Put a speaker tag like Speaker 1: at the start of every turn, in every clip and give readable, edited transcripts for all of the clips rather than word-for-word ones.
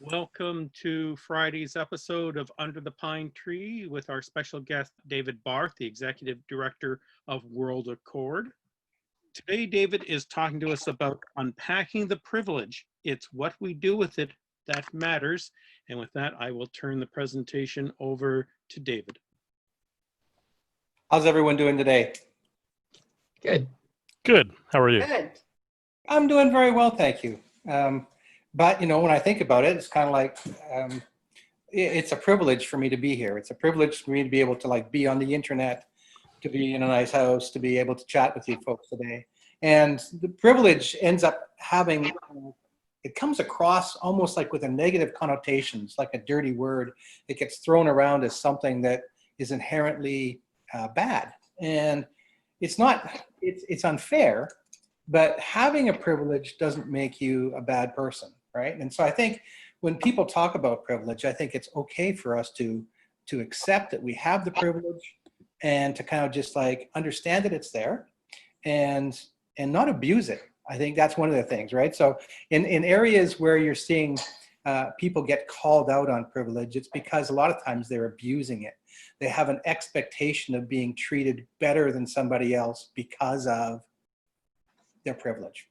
Speaker 1: Welcome to Friday's episode of Under the Pine Tree with our special guest, David Barth, the Executive Director of World Accord. Today, David is talking to us about unpacking the privilege. It's what we do with it that matters. And with that, I will turn the presentation over to David.
Speaker 2: How's everyone doing today?
Speaker 3: Good.
Speaker 4: Good. How are you?
Speaker 3: Good.
Speaker 2: I'm doing very well, thank you. But when I think about it, it's kind of like it's a privilege for me to be here. It's a privilege for me to be able to be on the internet, to be in a nice house, to be able to chat with you folks today. And the privilege ends up having, it comes across almost like with a negative connotations, like a dirty word. It gets thrown around as something that is inherently bad. And it's not, it's unfair, but having a privilege doesn't make you a bad person, right? And so I think when people talk about privilege, I think it's okay for us to accept that we have the privilege and to kind of just understand that it's there and not abuse it. I think that's one of the things, right? So in areas where you're seeing people get called out on privilege, it's because a lot of times they're abusing it. They have an expectation of being treated better than somebody else because of their privilege.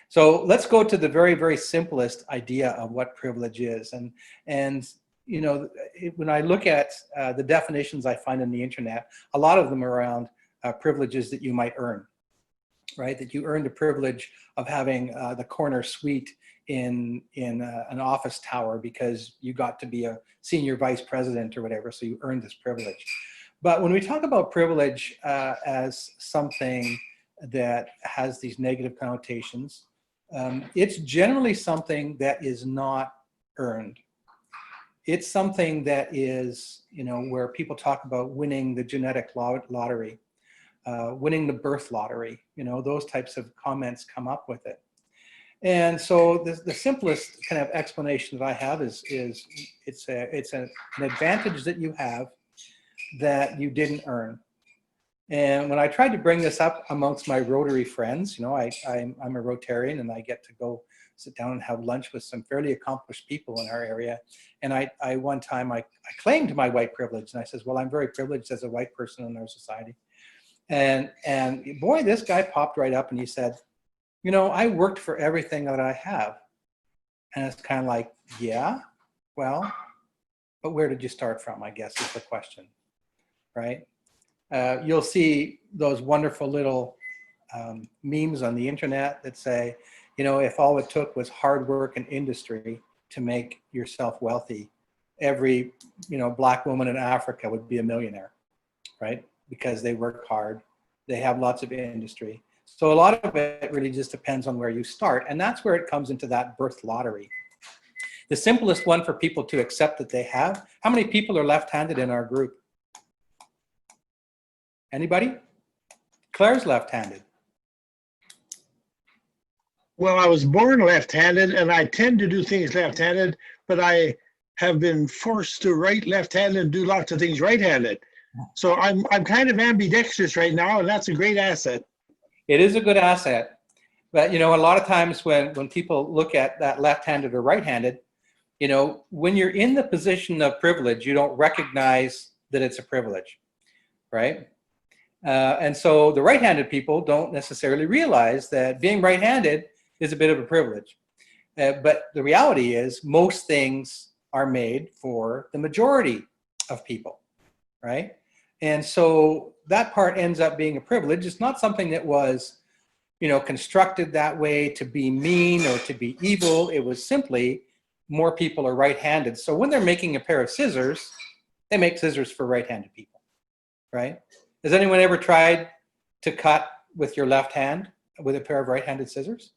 Speaker 2: So let's go to the very, very simplest idea of what privilege is. And when I look at the definitions I find on the internet, a lot of them are around privileges that you might earn, right? That you earn the privilege of having the corner suite in an office tower because you got to be a senior vice president or whatever, so you earned this privilege. But when we talk about privilege as something that has these negative connotations, it's generally something that is not earned. It's something that is, where people talk about winning the genetic lottery, winning the birth lottery, those types of comments come up with it. And so the simplest kind of explanation that I have is it's an advantage that you have that you didn't earn. And when I tried to bring this up amongst my Rotary friends, I'm a Rotarian and I get to go sit down and have lunch with some fairly accomplished people in our area. And one time I claimed my white privilege and I says, well, I'm very privileged as a white person in our society. And boy, this guy popped right up and he said, I worked for everything that I have. And it's kind of like, yeah, well, but where did you start from, I guess is the question, right? You'll see those wonderful little memes on the internet that say, if all it took was hard work and industry to make yourself wealthy, every, black woman in Africa would be a millionaire, right? Because they work hard, they have lots of industry. So a lot of it really just depends on where you start. And that's where it comes into that birth lottery. The simplest one for people to accept that they have, how many people are left-handed in our group? Anybody? Claire's left-handed.
Speaker 5: Well, I was born left-handed and I tend to do things left-handed, but I have been forced to write left-handed and do lots of things right-handed. So I'm kind of ambidextrous right now, and that's a great asset.
Speaker 2: It is a good asset. But a lot of times when people look at that left-handed or right-handed, when you're in the position of privilege, you don't recognize that it's a privilege, right? And so the right-handed people don't necessarily realize that being right-handed is a bit of a privilege. But the reality is most things are made for the majority of people, right? And so that part ends up being a privilege. It's not something that was, constructed that way to be mean or to be evil. It was simply more people are right-handed. So when they're making a pair of scissors, they make scissors for right-handed people, right? Has anyone ever tried to cut with your left hand with a pair of right-handed scissors?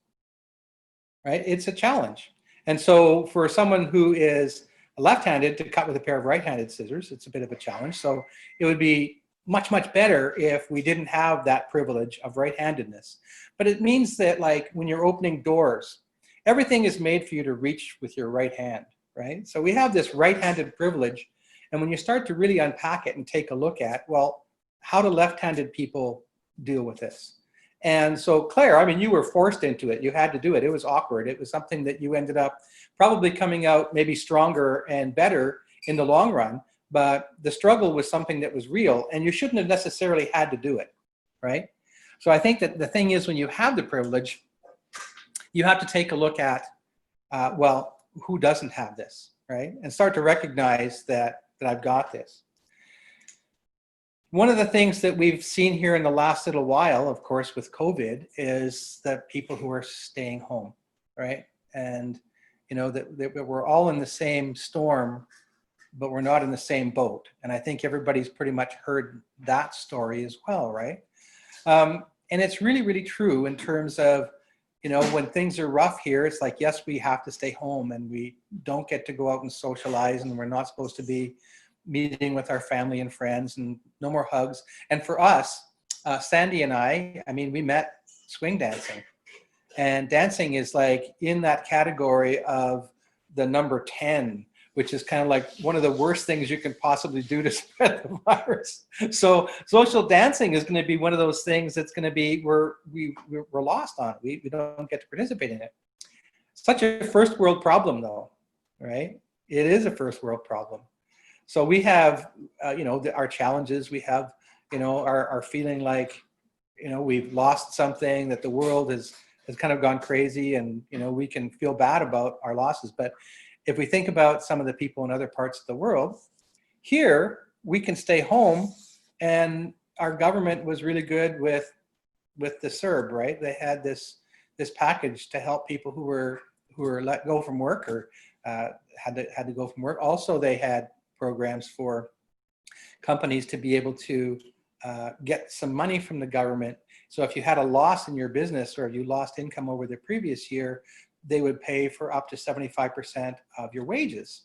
Speaker 2: Right? It's a challenge. And so for someone who is left-handed to cut with a pair of right-handed scissors, it's a bit of a challenge. So it would be much, much better if we didn't have that privilege of right-handedness. But it means that when you're opening doors, everything is made for you to reach with your right hand, right? So we have this right-handed privilege. And when you start to really unpack it and take a look at, well, how do left-handed people deal with this? And so Claire, I mean, you were forced into it. You had to do it. It was awkward. It was something that you ended up probably coming out maybe stronger and better in the long run. But the struggle was something that was real, and you shouldn't have necessarily had to do it, right? So I think that the thing is, when you have the privilege, you have to take a look at, well, who doesn't have this, right? And start to recognize that I've got this. One of the things that we've seen here in the last little while, of course, with COVID, is that people who are staying home, right? And, you know, that we're all in the same storm, but we're not in the same boat. And I think everybody's pretty much heard that story as well, right? And it's really, really true in terms of, you know, when things are rough here, it's like, yes, we have to stay home and we don't get to go out and socialize, and we're not supposed to be meeting with our family and friends, and no more hugs. And for us, Sandy and I mean, we met swing dancing. And dancing is like in that category of the number 10, which is kind of like one of the worst things you can possibly do to spread the virus. So social dancing is going to be one of those things that's going to be, we're lost on. We don't get to participate in it. Such a first world problem though, right? It is a first world problem. So we have, you know, our challenges. We have, you know, our feeling like, you know, we've lost something, that the world has kind of gone crazy, and, you know, we can feel bad about our losses. But if we think about some of the people in other parts of the world, here we can stay home, and our government was really good with the CERB, right? They had this package to help people who were let go from work, or had to go from work. Also, they had programs for companies to be able to get some money from the government. So if you had a loss in your business, or if you lost income over the previous year, they would pay for up to 75% of your wages.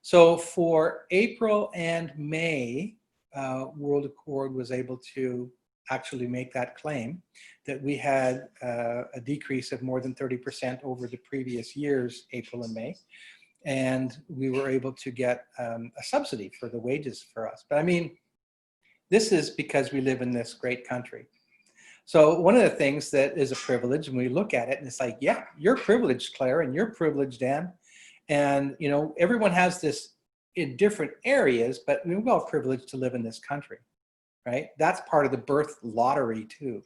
Speaker 2: So for April and May, World Accord was able to actually make that claim that we had a decrease of more than 30% over the previous year's April and May. And we were able to get a subsidy for the wages for us. But I mean, this is because we live in this great country. So one of the things that is a privilege, and we look at it and it's like, yeah, you're privileged, Claire, and you're privileged, Dan. And, you know, everyone has this in different areas, but we're all privileged to live in this country, right? That's part of the birth lottery too.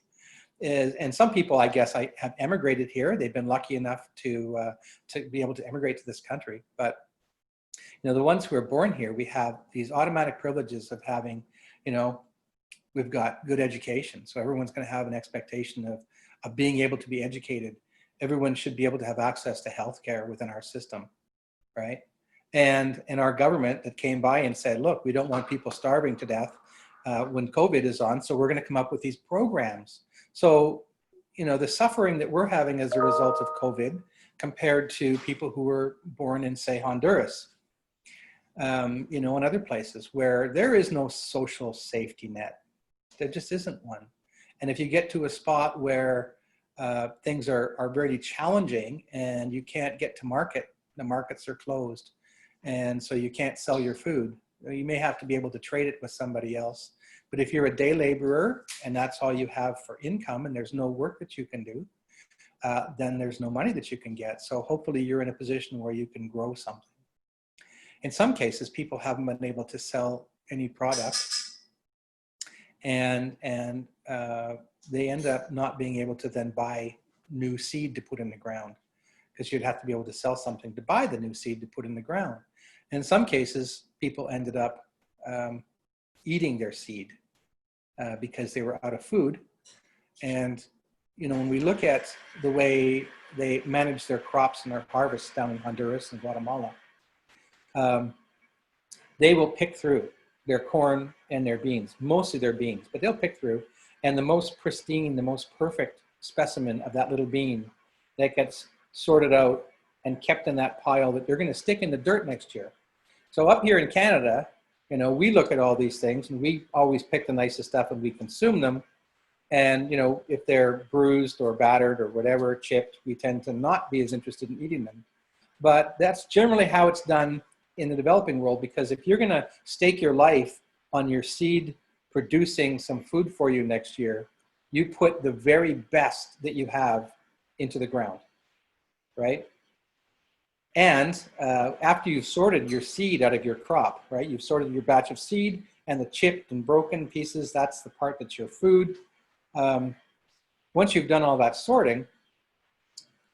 Speaker 2: And some people, I guess, have emigrated here. They've been lucky enough to be able to emigrate to this country. But, you know, the ones who are born here, we have these automatic privileges of having, you know, we've got good education. So everyone's going to have an expectation of being able to be educated. Everyone should be able to have access to healthcare within our system, right? And our government that came by and said, look, we don't want people starving to death when COVID is on, so we're going to come up with these programs. So, you know, the suffering that we're having as a result of COVID compared to people who were born in, say, Honduras, you know, and other places where there is no social safety net. There just isn't one. And if you get to a spot where things are very challenging and you can't get to market, the markets are closed, and so you can't sell your food. You may have to be able to trade it with somebody else. But if you're a day laborer and that's all you have for income and there's no work that you can do, then there's no money that you can get. So hopefully you're in a position where you can grow something. In some cases, people haven't been able to sell any product, and they end up not being able to then buy new seed to put in the ground, because you'd have to be able to sell something to buy the new seed to put in the ground. In some cases, people ended up eating their seed because they were out of food. And, you know, when we look at the way they manage their crops and their harvests down in Honduras and Guatemala, they will pick through their corn and their beans, mostly their beans, but they'll pick through. And the most pristine, the most perfect specimen of that little bean that gets sorted out and kept in that pile that they're going to stick in the dirt next year. So up here in Canada, you know, we look at all these things and we always pick the nicest stuff and we consume them. And, you know, if they're bruised or battered or whatever, chipped, we tend to not be as interested in eating them. But that's generally how it's done in the developing world, because if you're going to stake your life on your seed producing some food for you next year, you put the very best that you have into the ground, right? And after you've sorted your seed out of your crop, right? You've sorted your batch of seed and the chipped and broken pieces, that's the part that's your food. Once you've done all that sorting,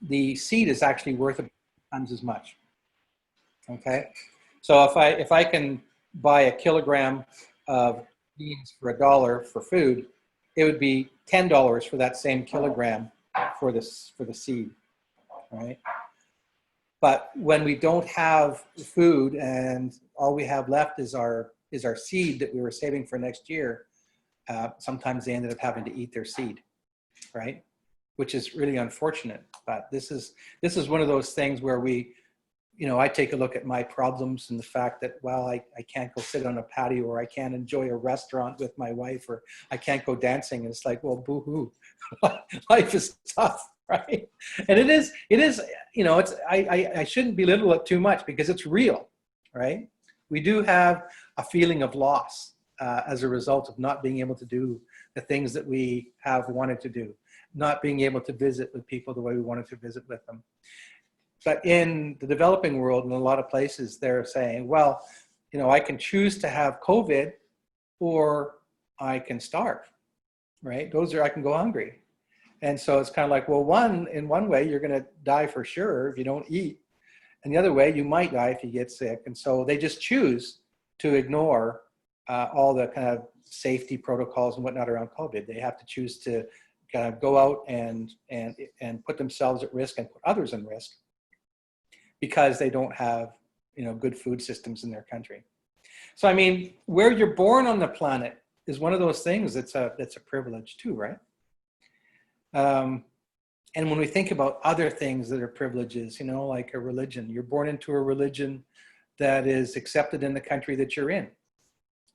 Speaker 2: the seed is actually worth times as much, okay? So if I can buy a kilogram of beans for $1 for food, it would be $10 for that same kilogram for the seed, right? But when we don't have food and all we have left is our seed that we were saving for next year, sometimes they ended up having to eat their seed, right? Which is really unfortunate. But this is one of those things where we, I take a look at my problems and the fact that, well, I can't go sit on a patio, or I can't enjoy a restaurant with my wife, or I can't go dancing. And it's like, well, boo-hoo. Life is tough, right? And it is, I shouldn't belittle it too much because it's real, right? We do have a feeling of loss as a result of not being able to do the things that we have wanted to do, not being able to visit with people the way we wanted to visit with them. But in the developing world, in a lot of places, they're saying, well, I can choose to have COVID or I can starve, right? I can go hungry. And so it's kind of like, well, in one way, you're going to die for sure if you don't eat. And the other way, you might die if you get sick. And so they just choose to ignore all the kind of safety protocols and whatnot around COVID. They have to choose to kind of go out and put themselves at risk and put others in risk because they don't have, good food systems in their country. So, I mean, where you're born on the planet is one of those things that's a privilege too, right? And when we think about other things that are privileges, like a religion, you're born into a religion that is accepted in the country that you're in,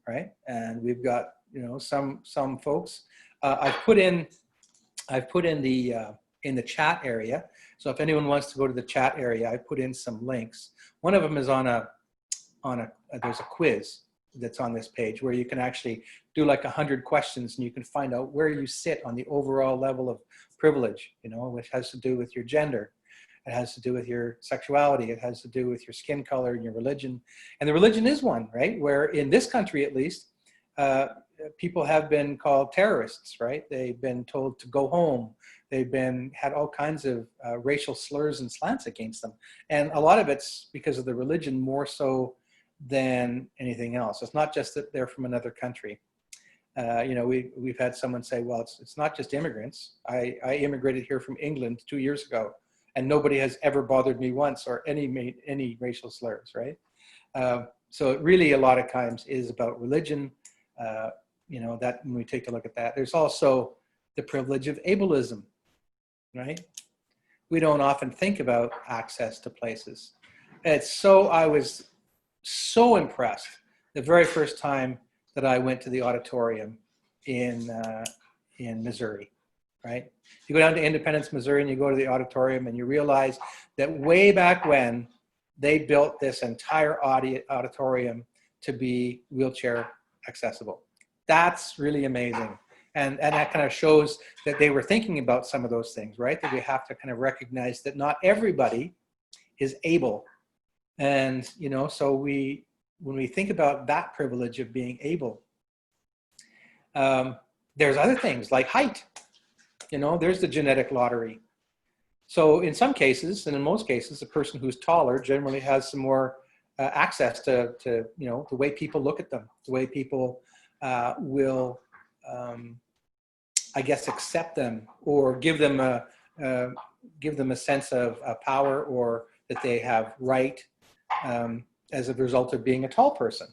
Speaker 2: right? And we've got, some folks. I've put in the chat area. So if anyone wants to go to the chat area, I put in some links. One of them is there's a quiz that's on this page where you can actually do like 100 questions and you can find out where you sit on the overall level of privilege, which has to do with your gender. It has to do with your sexuality. It has to do with your skin color and your religion. And the religion is one, right? Where in this country, at least, people have been called terrorists, right? They've been told to go home. They've had all kinds of racial slurs and slants against them. And a lot of it's because of the religion more so than anything else. It's not just that they're from another country. We've had someone say, well, it's not just immigrants. I immigrated here from England 2 years ago, and nobody has ever bothered me once or any racial slurs, right? So it really a lot of times is about religion. That when we take a look at that, there's also the privilege of ableism, right? We don't often think about access to places. I was so impressed the very first time that I went to the auditorium in Missouri, right? You go down to Independence, Missouri, and you go to the auditorium and you realize that way back when they built this entire auditorium to be wheelchair accessible. That's really amazing. And that kind of shows that they were thinking about some of those things, right? That we have to kind of recognize that not everybody is able. And, so when we think about that privilege of being able, there's other things like height. There's the genetic lottery. So in some cases, and in most cases, a person who's taller generally has some more access to the way people look at them, the way people will, accept them or give them a sense of power, or that they have right as a result of being a tall person.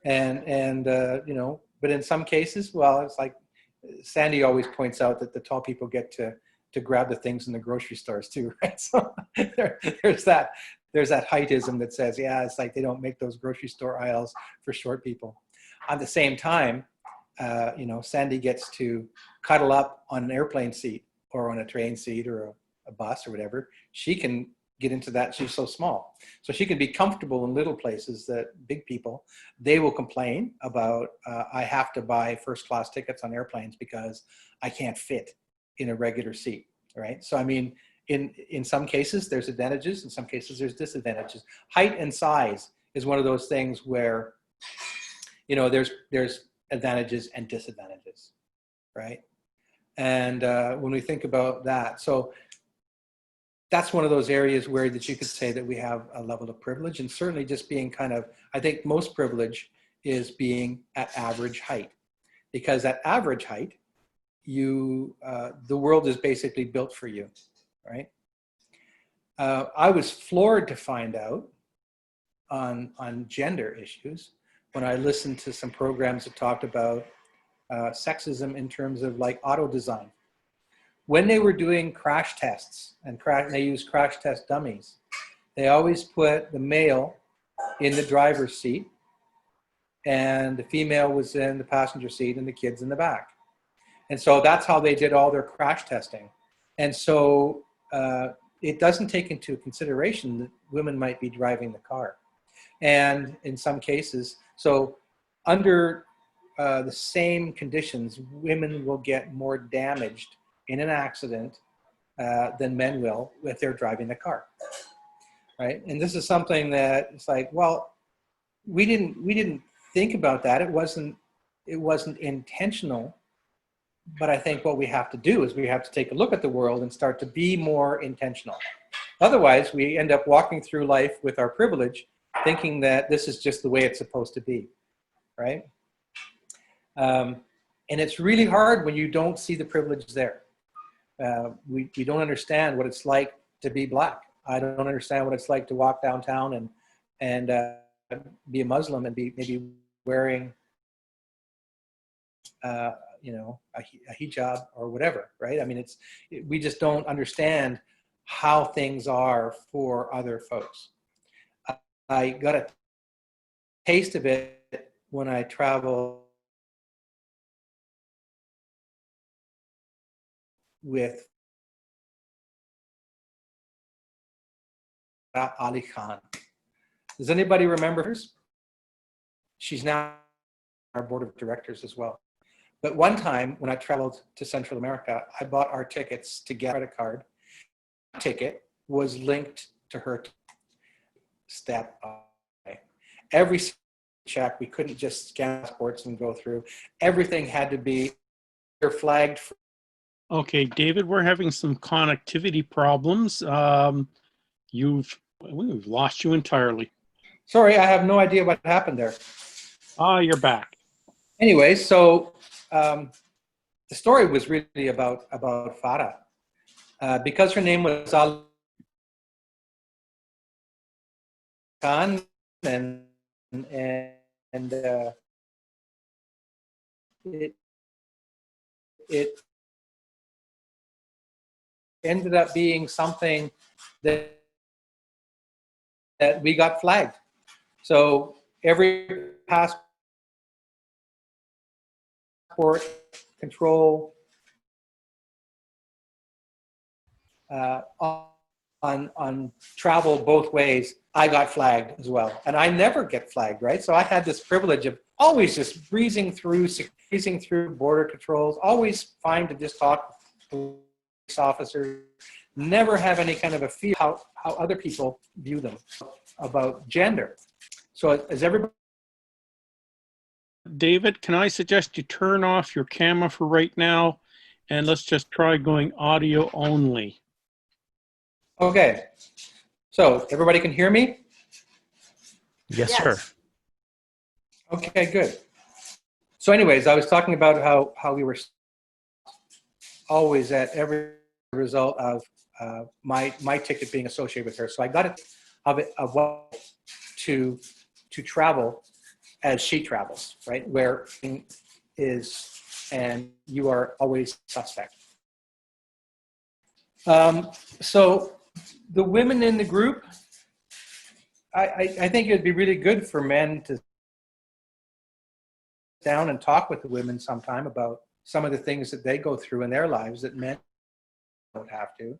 Speaker 2: But in some cases, well, it's like Sandy always points out that the tall people get to grab the things in the grocery stores too, right? So there's that heightism that says, yeah, it's like they don't make those grocery store aisles for short people. At the same time, Sandy gets to cuddle up on an airplane seat or on a train seat or a bus or whatever. She can get into that. She's so small. So she can be comfortable in little places that big people, they will complain about, I have to buy first class tickets on airplanes because I can't fit in a regular seat, right? So, I mean, in some cases there's advantages, in some cases there's disadvantages. Height and size is one of those things where, you know, there's advantages and disadvantages, right? And when we think about that, so that's one of those areas where that you could say that we have a level of privilege, and certainly just being kind of, I think most privilege is being at average height, because at average height, the world is basically built for you, right? I was floored to find out on gender issues when I listened to some programs that talked about sexism in terms of like auto design. When they were doing crash tests and they used crash test dummies, they always put the male in the driver's seat and the female was in the passenger seat and the kids in the back. And so that's how they did all their crash testing. And so it doesn't take into consideration that women might be driving the car. And in some cases, so under the same conditions, women will get more damaged in an accident than men will if they're driving the car, right? And this is something that it's like, well, we didn't think about that. It wasn't intentional. But I think what we have to do is we have to take a look at the world and start to be more intentional. Otherwise, we end up walking through life with our privilege, thinking that this is just the way it's supposed to be, right? And it's really hard when you don't see the privilege there. We don't understand what it's like to be Black. I don't understand what it's like to walk downtown and be a Muslim and be maybe wearing you know, a hijab or whatever, right? I mean, we just don't understand how things are for other folks. I got a taste of it when I traveled with Ali Khan. Does anybody remember her? She's now on our board of directors as well. But one time when I traveled to Central America, I bought our tickets to get a credit card. The ticket was linked to her step by. Every check, we couldn't just scan passports and go through. Everything had to be flagged.
Speaker 1: Okay, David, we're having some connectivity problems. We've lost you entirely.
Speaker 2: Sorry, I have no idea what happened there.
Speaker 1: You're back.
Speaker 2: Anyway, so the story was really about Farah. Because her name was Ali Khan, and it ended up being something that we got flagged. So every passport control on travel both ways, I got flagged as well. And I never get flagged, right? So I had this privilege of always just breezing through border controls, always fine to just talk to police officers, never have any kind of a feel how other people view them about gender. So as everybody...
Speaker 1: David, can I suggest you turn off your camera for right now and let's just try going audio only.
Speaker 2: Okay, so everybody can hear me?
Speaker 3: Yes, sir.
Speaker 2: Okay, good. So anyways, I was talking about how we were always at every result of my ticket being associated with her. So I got it of what to travel as she travels, right? Where is, and you are always suspect. So the women in the group, I think it'd be really good for men to sit down and talk with the women sometime about some of the things that they go through in their lives that men don't have to.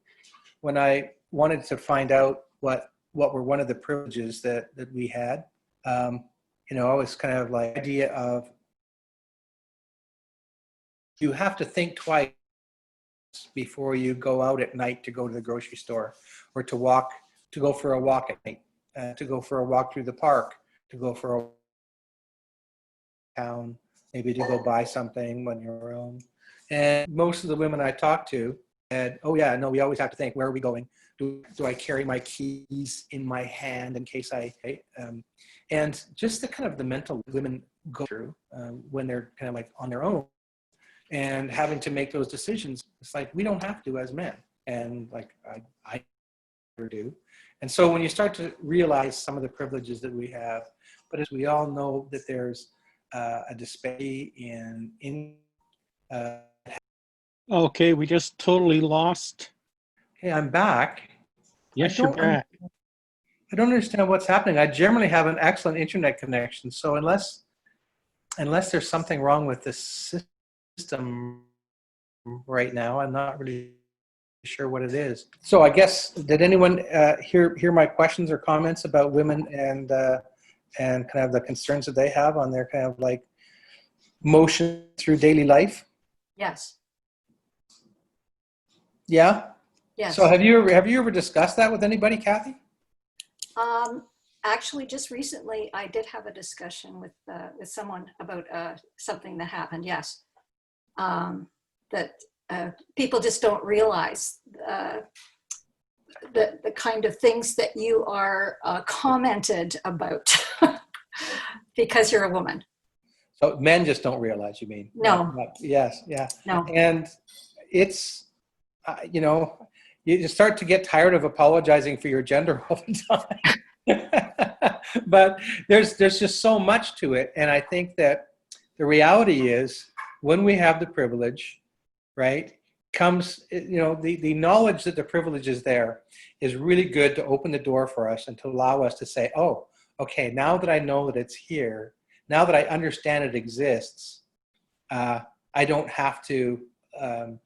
Speaker 2: When I wanted to find out what were one of the privileges that we had. You know, always kind of like idea of you have to think twice before you go out at night to go to the grocery store, or to go for a walk at night, to go for a walk through the park, to go for a town, maybe to go buy something when you're alone. And most of the women I talked to said, oh yeah, no, we always have to think, where are we going? Do I carry my keys in my hand in case and just the kind of the mental women go through when they're kind of like on their own and having to make those decisions. It's like, we don't have to as men. And like, I never do. And so when you start to realize some of the privileges that we have, but as we all know that there's a disparity in
Speaker 1: Okay, we just totally lost.
Speaker 2: hey, I'm back.
Speaker 1: Yes, you're back.
Speaker 2: I don't understand what's happening. I generally have an excellent internet connection. So unless there's something wrong with the system right now, I'm not really sure what it is. So I guess, did anyone hear my questions or comments about women and kind of the concerns that they have on their kind of like motion through daily life?
Speaker 4: Yes.
Speaker 2: Yeah.
Speaker 4: Yes.
Speaker 2: So have you ever discussed that with anybody, Kathy?
Speaker 4: Actually, just recently, I did have a discussion with someone about something that happened. Yes, that people just don't realize the kind of things that you are commented about because you're a woman.
Speaker 2: So men just don't realize, you mean?
Speaker 4: No.
Speaker 2: Yes, yeah.
Speaker 4: No.
Speaker 2: And it's, you know, you start to get tired of apologizing for your gender all the time. But there's just so much to it. And I think that the reality is, when we have the privilege, right, comes, you know, the knowledge that the privilege is there is really good to open the door for us and to allow us to say, oh, okay, now that I know that it's here, now that I understand it exists, I don't have to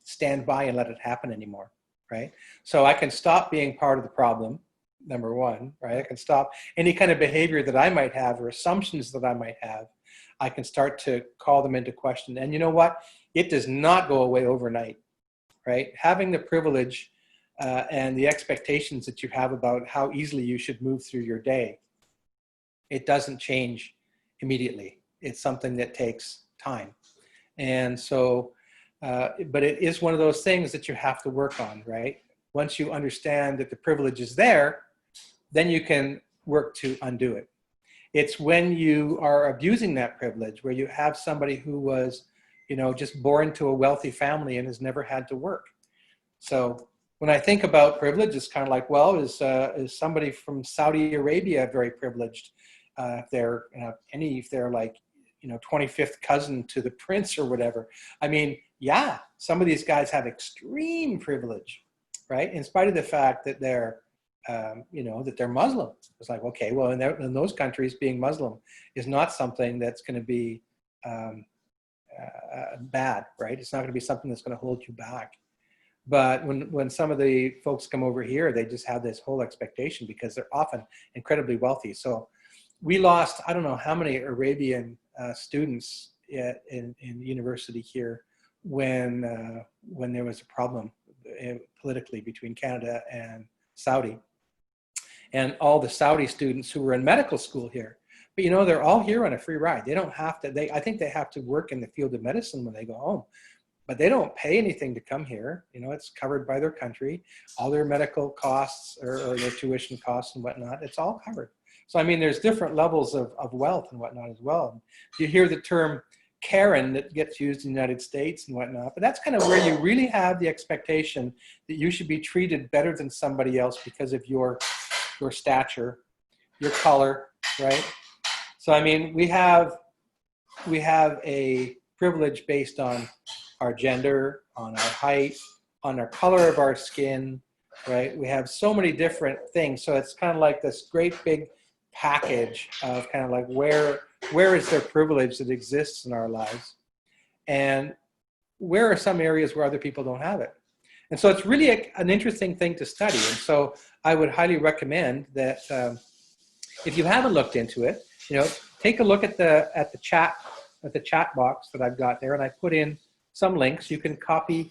Speaker 2: stand by and let it happen anymore, right? So I can stop being part of the problem, number one, right? I can stop any kind of behavior that I might have or assumptions that I might have. I can start to call them into question. And you know what? It does not go away overnight, right? Having the privilege and the expectations that you have about how easily you should move through your day, it doesn't change immediately. It's something that takes time. And so, but it is one of those things that you have to work on, right? Once you understand that the privilege is there, then you can work to undo it. It's when you are abusing that privilege, where you have somebody who was, you know, just born to a wealthy family and has never had to work. So when I think about privilege, it's kind of like, well, is somebody from Saudi Arabia very privileged? If they're, if they're like, 25th cousin to the prince or whatever. I mean, yeah, some of these guys have extreme privilege, right? In spite of the fact that they're, that they're Muslim. It's like, okay, well, in those countries, being Muslim is not something that's going to be bad, right? It's not going to be something that's going to hold you back. But when some of the folks come over here, they just have this whole expectation because they're often incredibly wealthy. So we lost, I don't know how many Arabian students in university here when there was a problem politically between Canada and Saudi. And all the Saudi students who were in medical school here, but they're all here on a free ride. They don't have to, I think they have to work in the field of medicine when they go home, but they don't pay anything to come here. It's covered by their country. All their medical costs or their tuition costs and whatnot, it's all covered. So, I mean, there's different levels of wealth and whatnot as well. You hear the term Karen that gets used in the United States and whatnot, but that's kind of where you really have the expectation that you should be treated better than somebody else because of your stature, your color, right? So, I mean, we have a privilege based on our gender, on our height, on our color of our skin, right? We have so many different things. So it's kind of like this great big package of kind of like where is there privilege that exists in our lives, and where are some areas where other people don't have it. And so it's really an interesting thing to study. And so I would highly recommend that if you haven't looked into it, take a look at the chat box that I've got there, and I put in some links. You can copy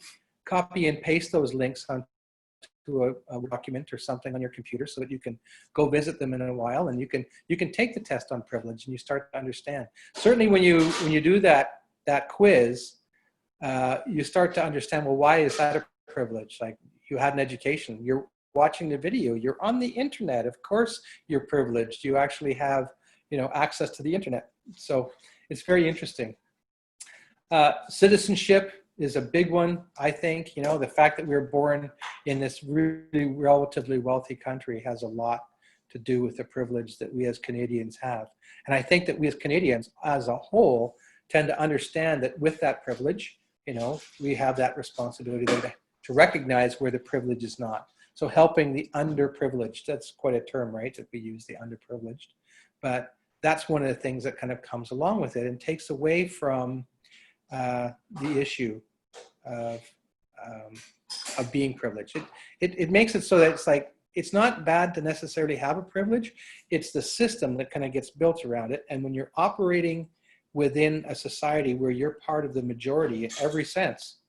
Speaker 2: and paste those links onto a document or something on your computer so that you can go visit them in a while, and you can take the test on privilege and you start to understand. Certainly when you do that quiz, you start to understand, well, why is that a privilege? Like, you had an education, you're watching the video, you're on the internet, of course you're privileged. You actually have access to the internet. So it's very interesting. Citizenship is a big one, I think. The fact that we were born in this really relatively wealthy country has a lot to do with the privilege that we as Canadians have. And I think that we as Canadians as a whole tend to understand that with that privilege, we have that responsibility to recognize where the privilege is not. So helping the underprivileged, that's quite a term, right, that we use, the underprivileged. But that's one of the things that kind of comes along with it and takes away from the issue of being privileged. It makes it so that it's like, it's not bad to necessarily have a privilege. It's the system that kind of gets built around it. And when you're operating within a society where you're part of the majority in every sense,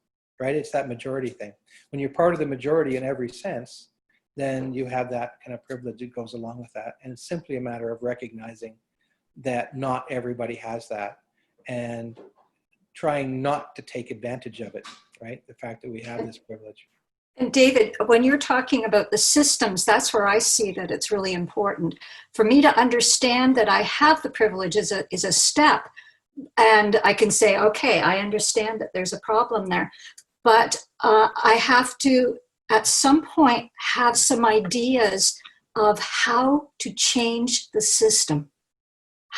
Speaker 2: right? It's that majority thing. When you're part of the majority in every sense, then you have that kind of privilege that goes along with that. And it's simply a matter of recognizing that not everybody has that and trying not to take advantage of it, right? The fact that we have this privilege.
Speaker 4: And David, when you're talking about the systems, that's where I see that it's really important. For me to understand that I have the privilege is a step. And I can say, okay, I understand that there's a problem there. But I have to, at some point, have some ideas of how to change the system.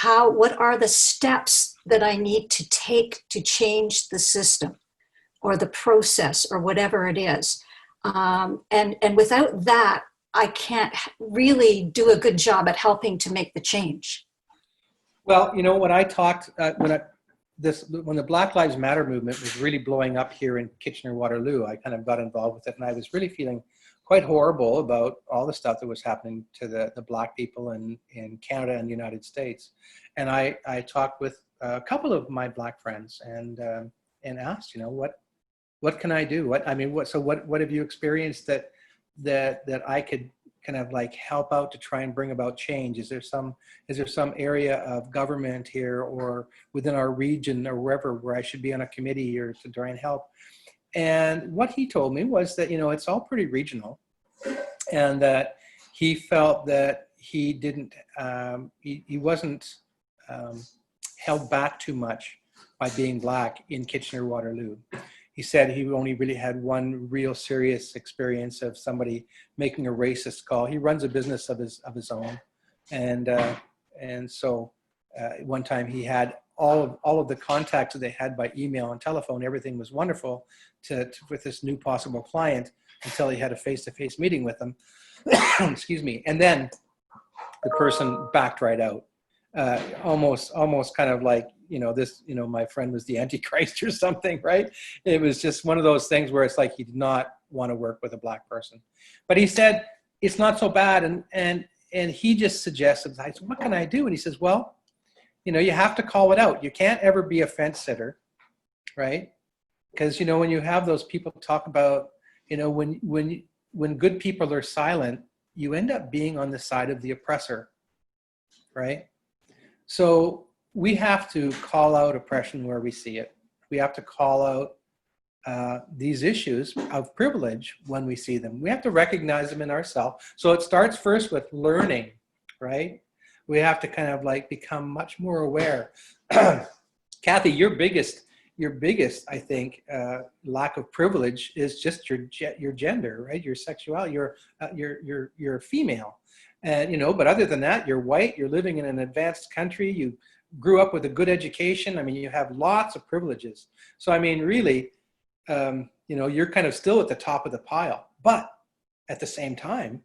Speaker 4: What are the steps that I need to take to change the system or the process or whatever it is. And without that, I can't really do a good job at helping to make the change.
Speaker 2: Well, when I talked, when the Black Lives Matter movement was really blowing up here in Kitchener-Waterloo, I kind of got involved with it, and I was really feeling quite horrible about all the stuff that was happening to the Black people in Canada and the United States. And I talked with a couple of my Black friends and asked, what can I do? What have you experienced that I could kind of like help out to try and bring about change? Is there some area of government here or within our region or wherever where I should be on a committee or to try and help? And what he told me was that, it's all pretty regional, and that he felt that he didn't, he wasn't held back too much by being Black in Kitchener-Waterloo. He said he only really had one real serious experience of somebody making a racist call. He runs a business of his own, and so one time he had all of the contacts that they had by email and telephone. Everything was wonderful with this new possible client until he had a face-to-face meeting with them. Excuse me, and then the person backed right out, almost kind of like, my friend was the Antichrist or something, right? It was just one of those things where it's like he did not want to work with a Black person. But he said, it's not so bad. And he just suggested, I said, what can I do? And he says, well, you have to call it out. You can't ever be a fence sitter, right? Because, when you have those people talk about, when good people are silent, you end up being on the side of the oppressor, right? So we have to call out oppression where we see it. We have to call out these issues of privilege when we see them. We have to recognize them in ourselves. So it starts first with learning, right? We have to kind of like become much more aware. Kathy, your biggest, I think, lack of privilege is just your gender, right? Your sexuality. You're female, and but other than that, you're white. You're living in an advanced country. You grew up with a good education. I mean, you have lots of privileges. So I mean, really, you're kind of still at the top of the pile. But at the same time,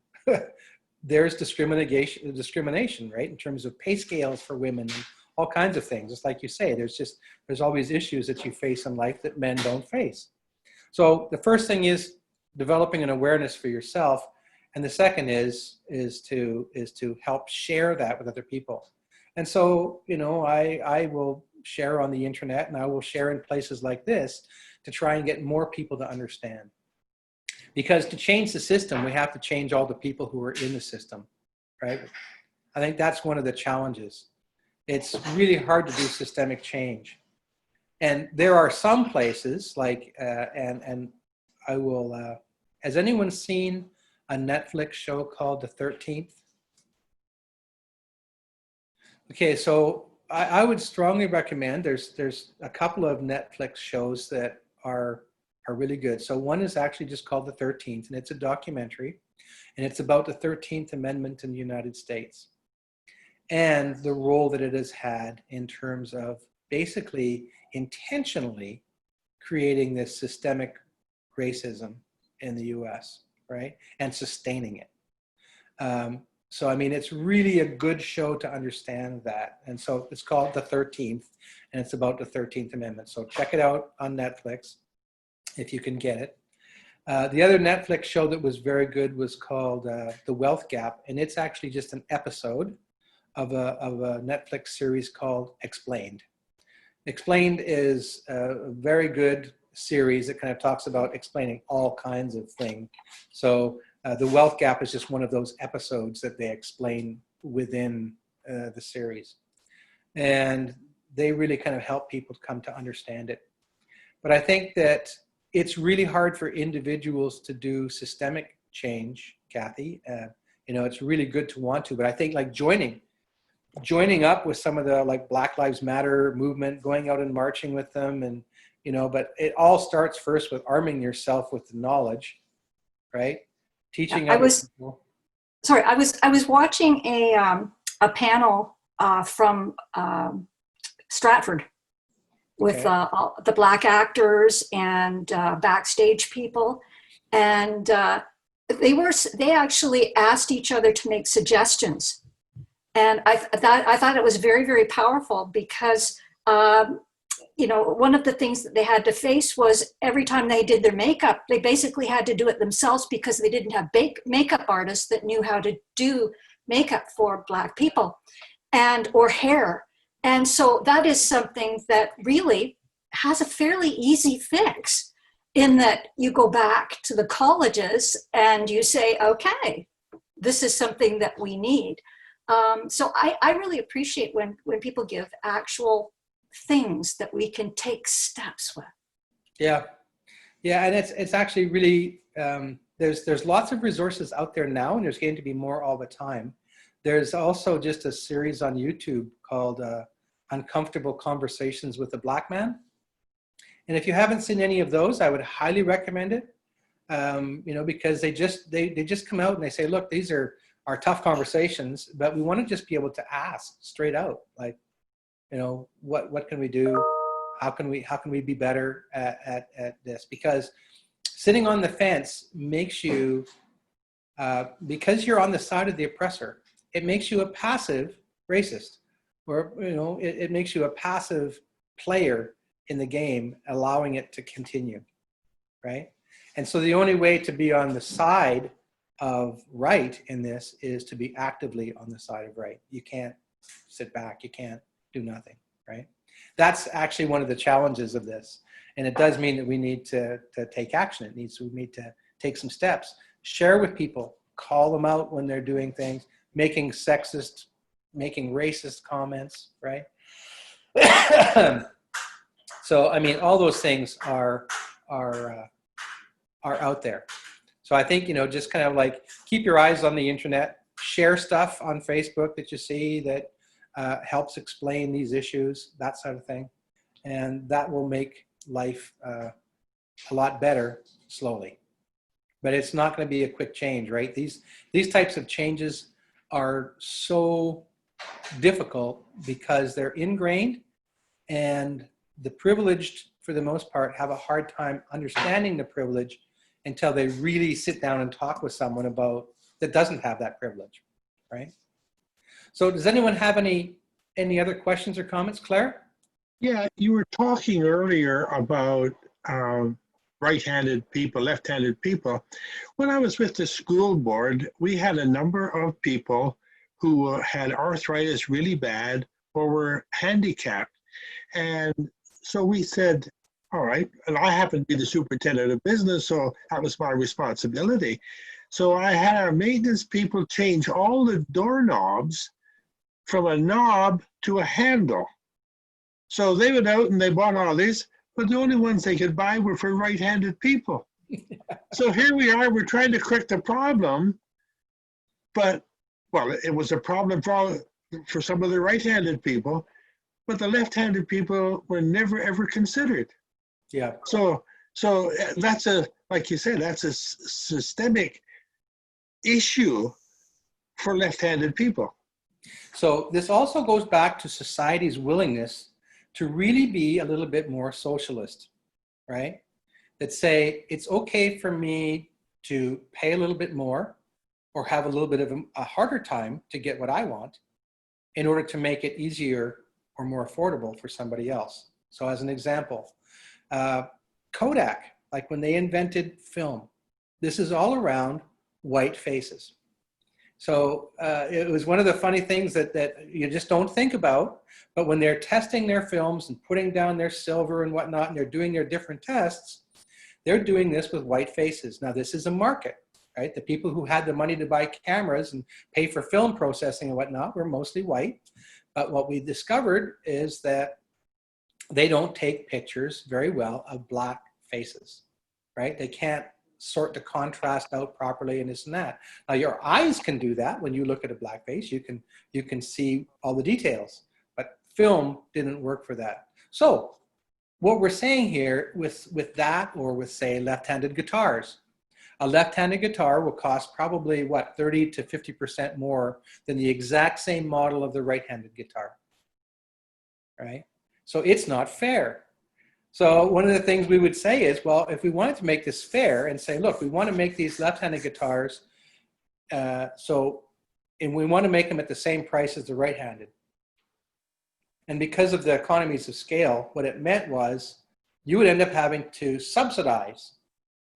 Speaker 2: there's discrimination, right? In terms of pay scales for women and all kinds of things. It's like you say, there's always issues that you face in life that men don't face. So the first thing is developing an awareness for yourself. And the second is to help share that with other people. And so, you know, I will share on the internet, and I will share in places like this to try and get more people to understand. Because to change the system, we have to change all the people who are in the system, right? I think that's one of the challenges. It's really hard to do systemic change. And there are some places like, and I will, has anyone seen a Netflix show called The 13th? Okay, so I would strongly recommend, there's a couple of Netflix shows that are really good. So one is actually just called The 13th, and it's a documentary, and it's about the 13th Amendment in the United States and the role that it has had in terms of basically intentionally creating this systemic racism in the US, right? And sustaining it. So, I mean, it's really a good show to understand that. And so it's called The 13th, and it's about the 13th Amendment. So check it out on Netflix if you can get it. The other Netflix show that was very good was called The Wealth Gap, and it's actually just an episode of a Netflix series called Explained. Explained is a very good series that kind of talks about explaining all kinds of things. So The Wealth Gap is just one of those episodes that they explain within the series. And they really kind of help people come to understand it. But I think that it's really hard for individuals to do systemic change, Kathy. You know, it's really good to want to, but I think like joining up with some of the like Black Lives Matter movement, going out and marching with them, and, you know, but it all starts first with arming yourself with the knowledge, right? Teaching other people.
Speaker 4: Sorry, I was watching a panel from Stratford with all the Black actors and backstage people, and they actually asked each other to make suggestions, and I thought it was very, very powerful because you know, one of the things that they had to face was every time they did their makeup, they basically had to do it themselves because they didn't have makeup artists that knew how to do makeup for Black people or hair. And so that is something that really has a fairly easy fix, in that you go back to the colleges and you say, okay, this is something that we need. So I really appreciate when people give actual things that we can take steps with.
Speaker 2: Yeah, and it's actually really, there's lots of resources out there now, and there's going to be more all the time. There's also just a series on YouTube called Uncomfortable Conversations with a Black Man. And if you haven't seen any of those, I would highly recommend it. You know, because they just come out and they say, look, these are our tough conversations, but we want to just be able to ask straight out, like, you know, what can we do? How can we be better at this? Because sitting on the fence makes you, because you're on the side of the oppressor, it makes you a passive racist, or, you know, it makes you a passive player in the game, allowing it to continue, right? And so the only way to be on the side of right in this is to be actively on the side of right. You can't sit back, you can't do nothing, right? That's actually one of the challenges of this. And it does mean that we need to take action. We need to take some steps, share with people, call them out when they're doing things, making sexist, making racist comments, right? So, I mean, all those things are out there. So I think, you know, just kind of like keep your eyes on the internet, share stuff on Facebook that you see that helps explain these issues, that sort of thing. And that will make life a lot better slowly. But it's not going to be a quick change, right? These types of changes are so difficult because they're ingrained, and the privileged, for the most part, have a hard time understanding the privilege until they really sit down and talk with someone about that doesn't have that privilege, right? So does anyone have any other questions or comments? Claire?
Speaker 5: Yeah, you were talking earlier about right-handed people, left-handed people. When I was with the school board, we had a number of people who had arthritis really bad or were handicapped. And so we said, all right, and I happened to be the superintendent of business, so that was my responsibility. So I had our maintenance people change all the doorknobs from a knob to a handle. So they went out and they bought all these, but the only ones they could buy were for right-handed people. So here we are, we're trying to correct the problem, but, well, it was a problem for some of the right-handed people, but the left-handed people were never, ever considered.
Speaker 2: Yeah.
Speaker 5: So that's like you said, that's a systemic issue for left-handed people.
Speaker 2: So this also goes back to society's willingness to really be a little bit more socialist, right? That say, it's okay for me to pay a little bit more or have a little bit of a harder time to get what I want in order to make it easier or more affordable for somebody else. So as an example, Kodak, like when they invented film, this is all around white faces. So it was one of the funny things that you just don't think about, but when they're testing their films and putting down their silver and whatnot, and they're doing their different tests, they're doing this with white faces. Now this is a market, right? The people who had the money to buy cameras and pay for film processing and whatnot were mostly white. But what we discovered is that they don't take pictures very well of black faces, right? They can't sort the contrast out properly and this and that. Now your eyes can do that. When you look at a black face, you can see all the details, but film didn't work for that. So what we're saying here with that, or with say left-handed guitars, a left-handed guitar will cost probably what, 30 to 50% more than the exact same model of the right-handed guitar, right? So it's not fair. So one of the things we would say is, well, if we wanted to make this fair and say, look, we want to make these left-handed guitars, and we want to make them at the same price as the right-handed. And because of the economies of scale, what it meant was you would end up having to subsidize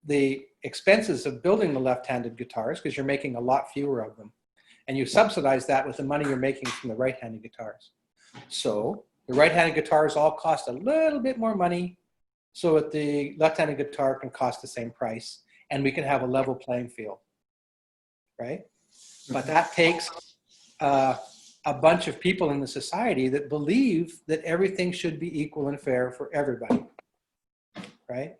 Speaker 2: the expenses of building the left-handed guitars because you're making a lot fewer of them. And you subsidize that with the money you're making from the right-handed guitars. So the right-handed guitars all cost a little bit more money so that the left-handed guitar can cost the same price and we can have a level playing field, right? But that takes a bunch of people in the society that believe that everything should be equal and fair for everybody, right?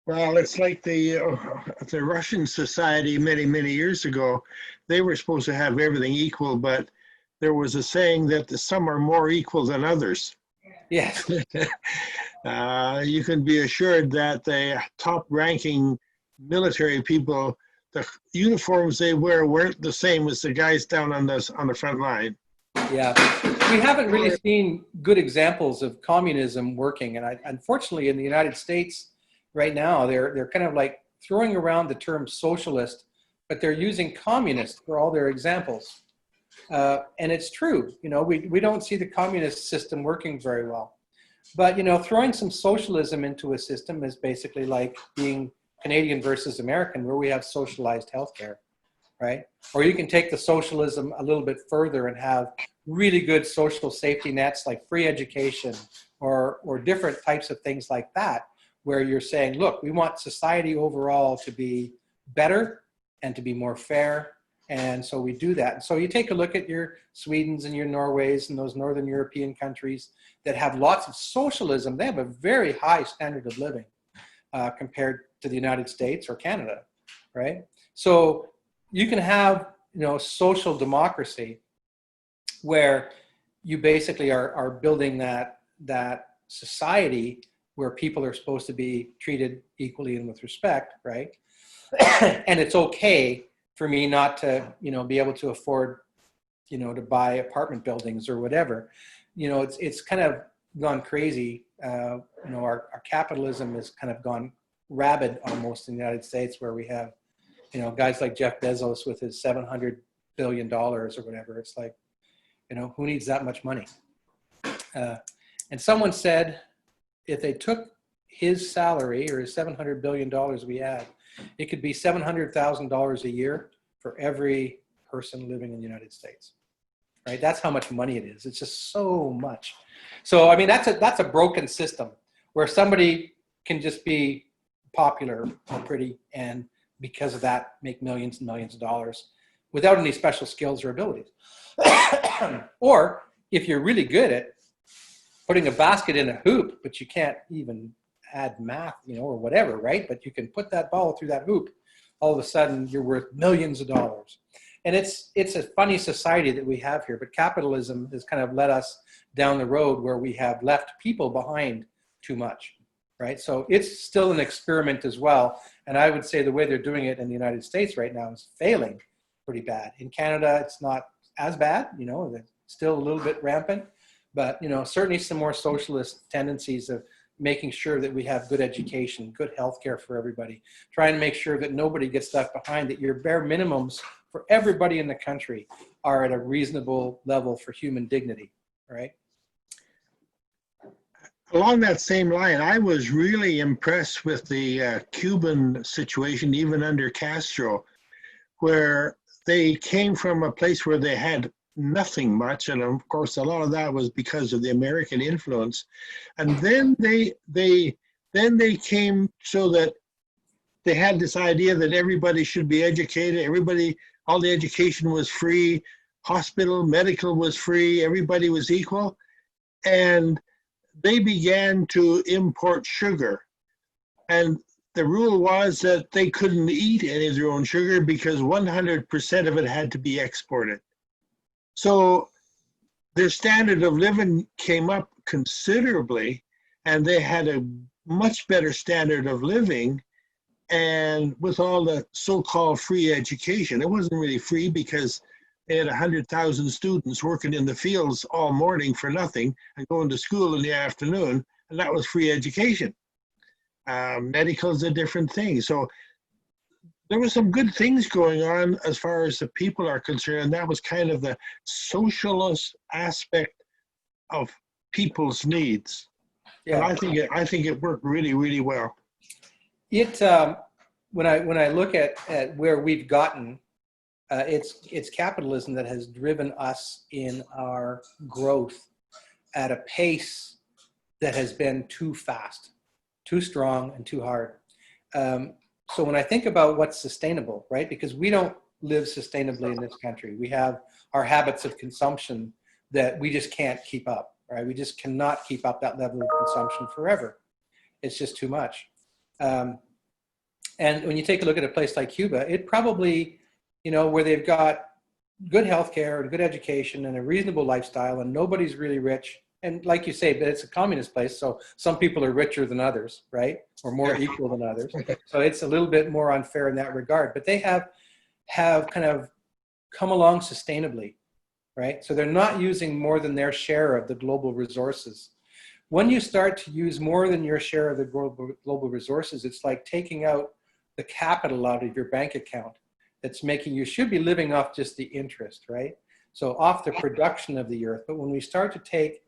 Speaker 5: Well, it's like the Russian society many years ago. They were supposed to have everything equal, but there was a saying that some are more equal than others.
Speaker 2: Yes.
Speaker 5: You can be assured that the top-ranking military people, the uniforms they wear weren't the same as the guys down on the front line.
Speaker 2: Yeah, we haven't really seen good examples of communism working, and unfortunately, in the United States right now, they're kind of like throwing around the term socialist, but they're using communist for all their examples. And it's true, you know, we don't see the communist system working very well. But, you know, throwing some socialism into a system is basically like being Canadian versus American, where we have socialized healthcare, right? Or you can take the socialism a little bit further and have really good social safety nets like free education or different types of things like that, where you're saying, look, we want society overall to be better and to be more fair. And so we do that. And so you take a look at your Swedens and your Norways and those Northern European countries that have lots of socialism. They have a very high standard of living compared to the United States or Canada, right? So you can have, you know, social democracy where you basically are building that society where people are supposed to be treated equally and with respect, right? And it's okay for me not to, you know, be able to afford, you know, to buy apartment buildings or whatever. You know, it's kind of gone crazy. You know, our capitalism has kind of gone rabid almost in the United States, where we have, you know, guys like Jeff Bezos with his $700 billion or whatever. It's like, you know, who needs that much money? And someone said, if they took his salary or his $700 billion we had, it could be $700,000 a year for every person living in the United States, right? That's how much money it is. It's just so much. So, I mean, that's a broken system where somebody can just be popular or pretty and because of that make millions and millions of dollars without any special skills or abilities. Or if you're really good at putting a basket in a hoop, but you can't even add math, you know, or whatever, right? But you can put that ball through that hoop, all of a sudden you're worth millions of dollars. And it's a funny society that we have here, but capitalism has kind of led us down the road where we have left people behind too much, right? So it's still an experiment as well. And I would say the way they're doing it in the United States right now is failing pretty bad. In Canada, it's not as bad, you know, it's still a little bit rampant, but, you know, certainly some more socialist tendencies of making sure that we have good education, good healthcare for everybody, trying to make sure that nobody gets left behind, that your bare minimums for everybody in the country are at a reasonable level for human dignity, right?
Speaker 5: Along that same line, I was really impressed with the Cuban situation, even under Castro, where they came from a place where they had nothing much, and of course a lot of that was because of the American influence. And then they came so that they had this idea that everybody should be educated, all the education was free, hospital, medical was free, everybody was equal. And they began to import sugar. And the rule was that they couldn't eat any of their own sugar because 100% of it had to be exported. So their standard of living came up considerably, and they had a much better standard of living. And with all the so-called free education, it wasn't really free because they had 100,000 students working in the fields all morning for nothing and going to school in the afternoon, and that was free education. Medical is a different thing. So there were some good things going on as far as the people are concerned. That was kind of the socialist aspect of people's needs.
Speaker 2: Yeah.
Speaker 5: And I think it worked really, really well.
Speaker 2: When I look at where we've gotten, it's capitalism that has driven us in our growth at a pace that has been too fast, too strong, and too hard. So when I think about what's sustainable, right? Because we don't live sustainably in this country. We have our habits of consumption that we just can't keep up, right? We just cannot keep up that level of consumption forever. It's just too much. And when you take a look at a place like Cuba, it probably, you know, where they've got good healthcare and good education and a reasonable lifestyle and nobody's really rich. And like you say, but it's a communist place, so some people are richer than others, right? Or more equal than others. So it's a little bit more unfair in that regard. But they have kind of come along sustainably, right? So they're not using more than their share of the global resources. When you start to use more than your share of the global resources, it's like taking out the capital out of your bank account. That's making, you should be living off just the interest, right? So off the production of the earth. But when we start to take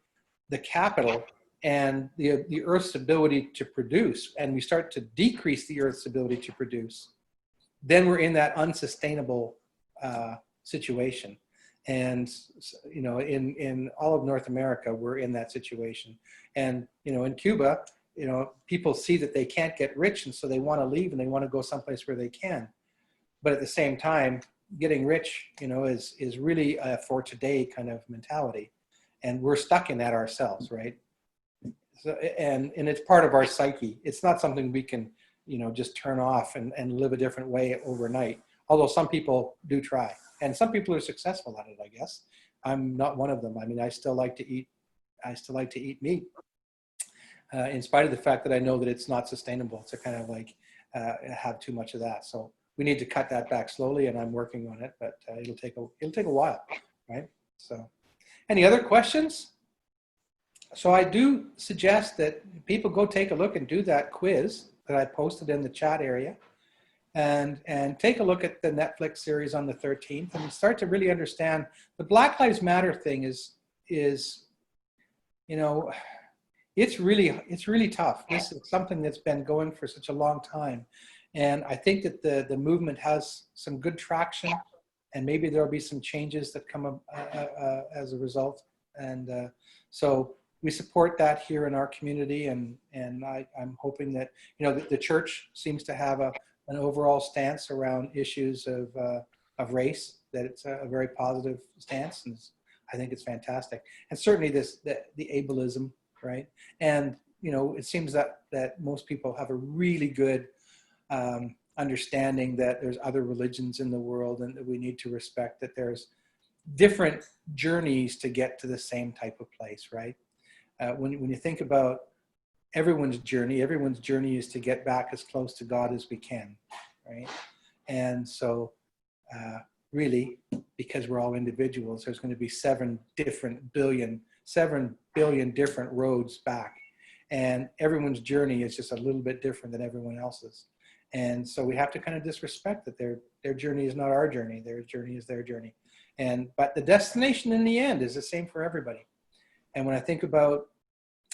Speaker 2: the capital and the earth's ability to produce, and we start to decrease the earth's ability to produce, then we're in that unsustainable situation. And, you know, in all of North America, we're in that situation. And, you know, in Cuba, you know, people see that they can't get rich, and so they want to leave and they want to go someplace where they can. But at the same time, getting rich, you know, is really a for today kind of mentality. And we're stuck in that ourselves, right? So, and it's part of our psyche. It's not something we can, you know, just turn off and live a different way overnight. Although some people do try. And some people are successful at it, I guess. I'm not one of them. I mean, I still like to eat meat. In spite of the fact that I know that it's not sustainable to kind of like have too much of that. So we need to cut that back slowly, and I'm working on it, but it'll take a while, right? So any other questions? So I do suggest that people go take a look and do that quiz that I posted in the chat area, and take a look at the Netflix series on the 13th and start to really understand the Black Lives Matter thing is, you know, it's really tough. This is something that's been going for such a long time. And I think that the movement has some good traction, and maybe there'll be some changes that come up as a result. And so we support that here in our community, and I'm hoping that, you know, the church seems to have an overall stance around issues of race, that it's a very positive stance, and I think it's fantastic. And certainly the ableism, right? And, you know, it seems that most people have a really good understanding that there's other religions in the world, and that we need to respect that there's different journeys to get to the same type of place, right? When you think about everyone's journey is to get back as close to God as we can, right? And so really, because we're all individuals, there's going to be 7 billion different roads back. And everyone's journey is just a little bit different than everyone else's. And so we have to kind of disrespect that their journey is not our journey. Their journey is their journey. But the destination in the end is the same for everybody. And when I think about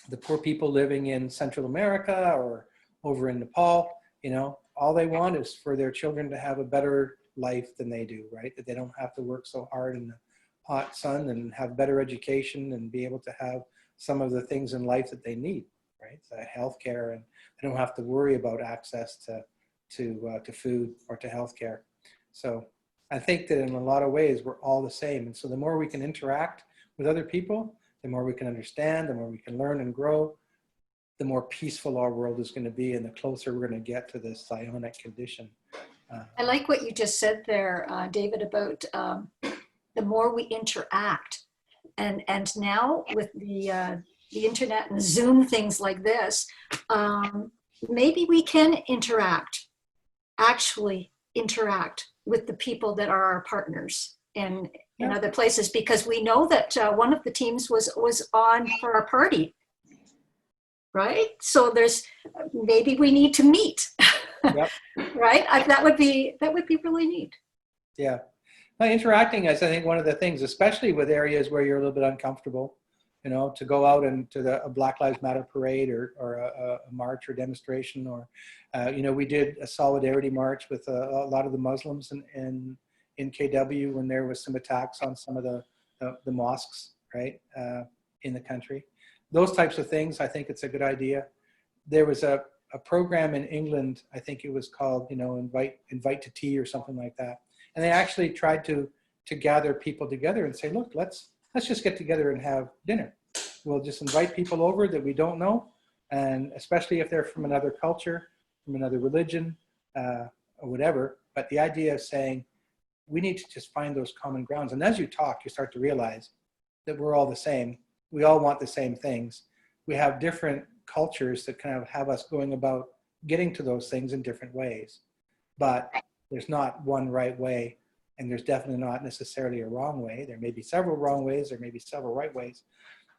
Speaker 2: the poor people living in Central America or over in Nepal, you know, all they want is for their children to have a better life than they do, right? That they don't have to work so hard in the hot sun, and have better education, and be able to have some of the things in life that they need, right? Healthcare, and they don't have to worry about access to food or to healthcare. So I think that in a lot of ways we're all the same. And so the more we can interact with other people, the more we can understand, the more we can learn and grow, the more peaceful our world is going to be, and the closer we're going to get to this psionic condition.
Speaker 4: I like what you just said there, David, about the more we interact. And now with the internet and Zoom, things like this, maybe we can actually interact with the people that are our partners in other places, because we know that one of the teams was on for a party, right? So maybe we need to meet.
Speaker 2: Yep.
Speaker 4: Right? That would be really neat.
Speaker 2: Yeah. Interacting is, I think, one of the things, especially with areas where you're a little bit uncomfortable, you know, to go out and to a Black Lives Matter parade or a march or demonstration, or, you know, we did a solidarity march with a lot of the Muslims in KW when there was some attacks on some of the mosques, right, in the country. Those types of things, I think it's a good idea. There was a program in England, I think it was called, you know, invite to tea or something like that. And they actually tried to gather people together and say, look, let's just get together and have dinner. We'll just invite people over that we don't know, and especially if they're from another culture, from another religion, or whatever. But the idea of saying, we need to just find those common grounds. And as you talk, you start to realize that we're all the same. We all want the same things. We have different cultures that kind of have us going about getting to those things in different ways. But there's not one right way, and there's definitely not necessarily a wrong way. There may be several wrong ways, there may be several right ways.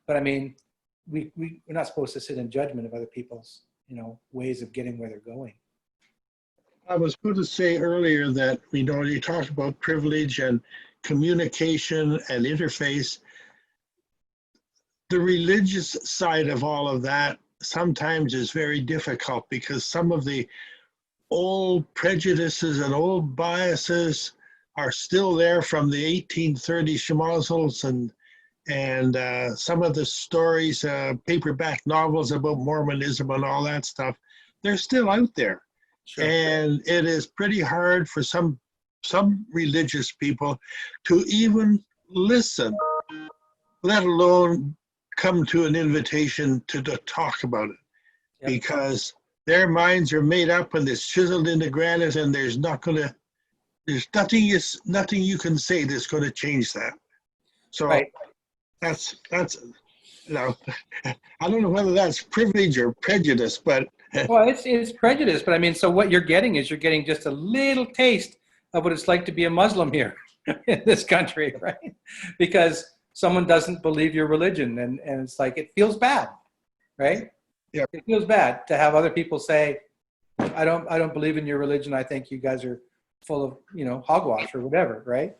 Speaker 2: But I mean, we're not supposed to sit in judgment of other people's, you know, ways of getting where they're going.
Speaker 5: I was going to say earlier that, you know, you talked about privilege and communication and interface. The religious side of all of that sometimes is very difficult, because some of the old prejudices and old biases are still there from the 1830 schmozzles, and some of the stories, paperback novels about Mormonism and all that stuff, they're still out there. Sure. And it is pretty hard for some religious people to even listen, let alone come to an invitation to talk about it. Yep. Because their minds are made up and it's chiseled into granite, and there's nothing you can say that's going to change that. So right. that's you know, I don't know whether that's privilege or prejudice, but
Speaker 2: well, it's prejudice. But I mean, so what you're getting is just a little taste of what it's like to be a Muslim here in this country, right? Because someone doesn't believe your religion, and it's like, it feels bad, right?
Speaker 5: Yeah.
Speaker 2: It feels bad to have other people say, I don't believe in your religion. I think you guys are full of, you know, hogwash or whatever, right?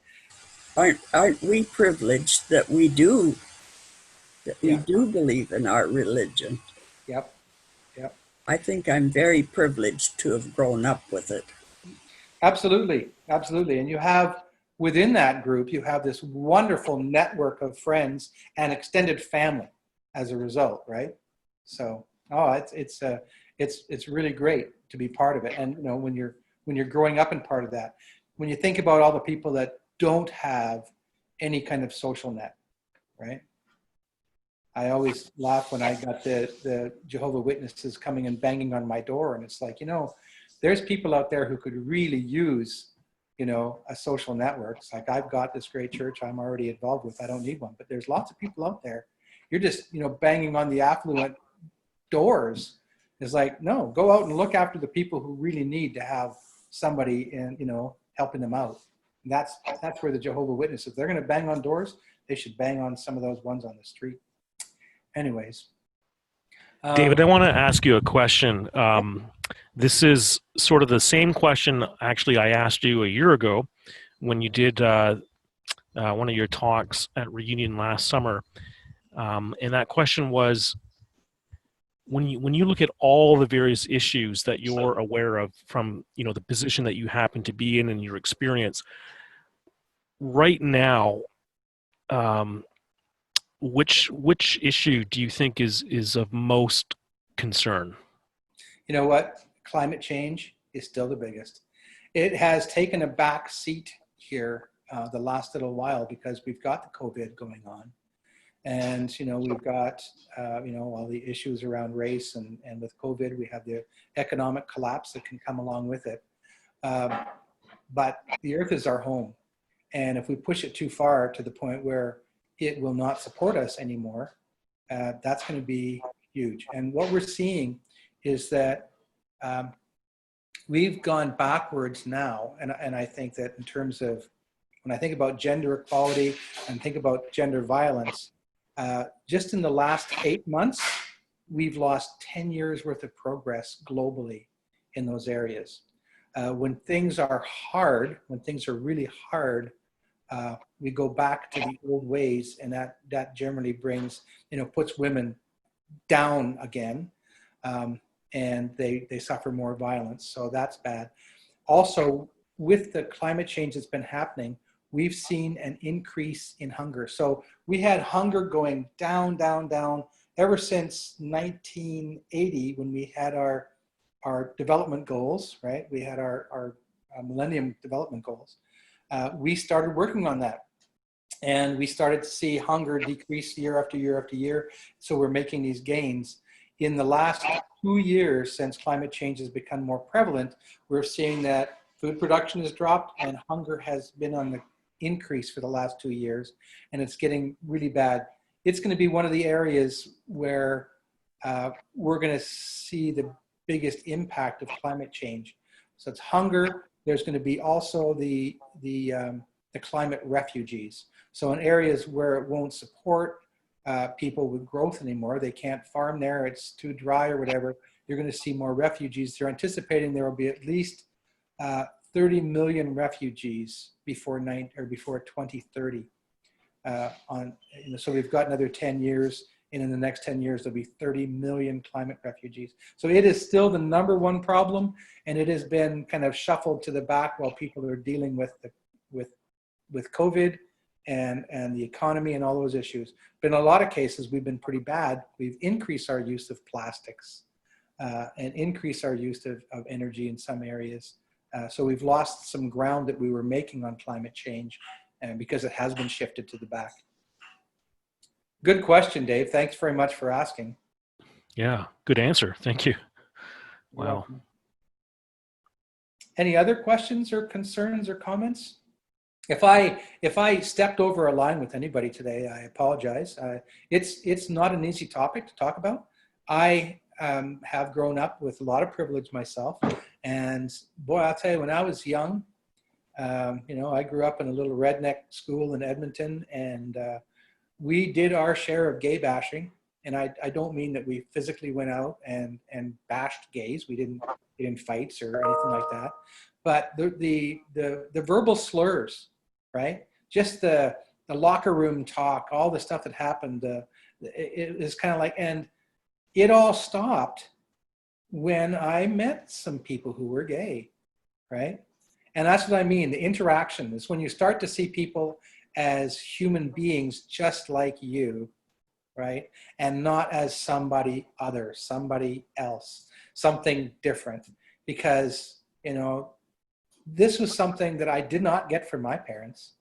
Speaker 6: Aren't we privileged that we do that we
Speaker 2: Yeah.
Speaker 6: do believe in our religion.
Speaker 2: Yep. Yep.
Speaker 6: I think I'm very privileged to have grown up with it.
Speaker 2: Absolutely. Absolutely. And you have within that group, you have this wonderful network of friends and extended family as a result, right? So, oh, it's really great to be part of it. And you know, when you're growing up and part of that, when you think about all the people that don't have any kind of social net, right? I always laugh when I got the Jehovah's Witnesses coming and banging on my door, and it's like, you know, there's people out there who could really use, you know, a social network. It's like, I've got this great church I'm already involved with. I don't need one. But there's lots of people out there. You're just, you know, banging on the affluent doors. It's like, no, go out and look after the people who really need to have somebody in, you know, helping them out. And that's where the Jehovah's Witnesses, if they're going to bang on doors, they should bang on some of those ones on the street. Anyways.
Speaker 3: David, I want to ask you a question. This is sort of the same question, actually, I asked you a year ago when you did one of your talks at Reunion last summer. And that question was, when you look at all the various issues that you're aware of from, you know, the position that you happen to be in and your experience, right now, which issue do you think is of most concern?
Speaker 2: You know what? Climate change is still the biggest. It has taken a back seat here the last little while because we've got the COVID going on. And, you know, we've got, you know, all the issues around race and with COVID, we have the economic collapse that can come along with it. But the earth is our home. And if we push it too far to the point where it will not support us anymore, that's going to be huge. And what we're seeing is that we've gone backwards now. And I think that in terms of, when I think about gender equality and think about gender violence, just in the last 8 months, we've lost 10 years worth of progress globally in those areas. When things are hard, when things are really hard, we go back to the old ways, and that generally brings, you know, puts women down again, and they suffer more violence. So that's bad. Also, with the climate change that's been happening, we've seen an increase in hunger. So we had hunger going down, down, down ever since 1980 when we had our development goals, right? We had our Millennium Development Goals. We started working on that. And we started to see hunger decrease year after year after year. So we're making these gains. In the last 2 years, since climate change has become more prevalent, we're seeing that food production has dropped and hunger has been on the increase for the last 2 years. And it's getting really bad. It's going to be one of the areas where we're going to see the biggest impact of climate change. So it's hunger. There's going to be also the climate refugees. So in areas where it won't support people with growth anymore, they can't farm there, it's too dry or whatever, you're going to see more refugees. They're anticipating there will be at least 30 million refugees before 2030. So we've got another 10 years, and in the next 10 years, there'll be 30 million climate refugees. So it is still the #1 problem, and it has been kind of shuffled to the back while people are dealing with COVID and the economy and all those issues. But in a lot of cases, we've been pretty bad. We've increased our use of plastics and increased our use of energy in some areas. So we've lost some ground that we were making on climate change, and because it has been shifted to the back. Good question, Dave. Thanks very much for asking.
Speaker 3: Yeah, good answer. Thank you.
Speaker 2: You're
Speaker 3: Wow.
Speaker 2: welcome. Any other questions or concerns or comments? If I stepped over a line with anybody today, I apologize. It's not an easy topic to talk about. I have grown up with a lot of privilege myself, and boy, I'll tell you, when I was young, you know, I grew up in a little redneck school in Edmonton, and we did our share of gay bashing. And I don't mean that we physically went out and bashed gays. We didn't get in fights or anything like that. But the verbal slurs, right? Just the the locker room talk, all the stuff that happened, it was kind of like, and it all stopped when I met some people who were gay, right? And that's what I mean. The interaction is when you start to see people as human beings just like you, right? And not as somebody other, somebody else, something different. Because, you know, this was something that I did not get from my parents,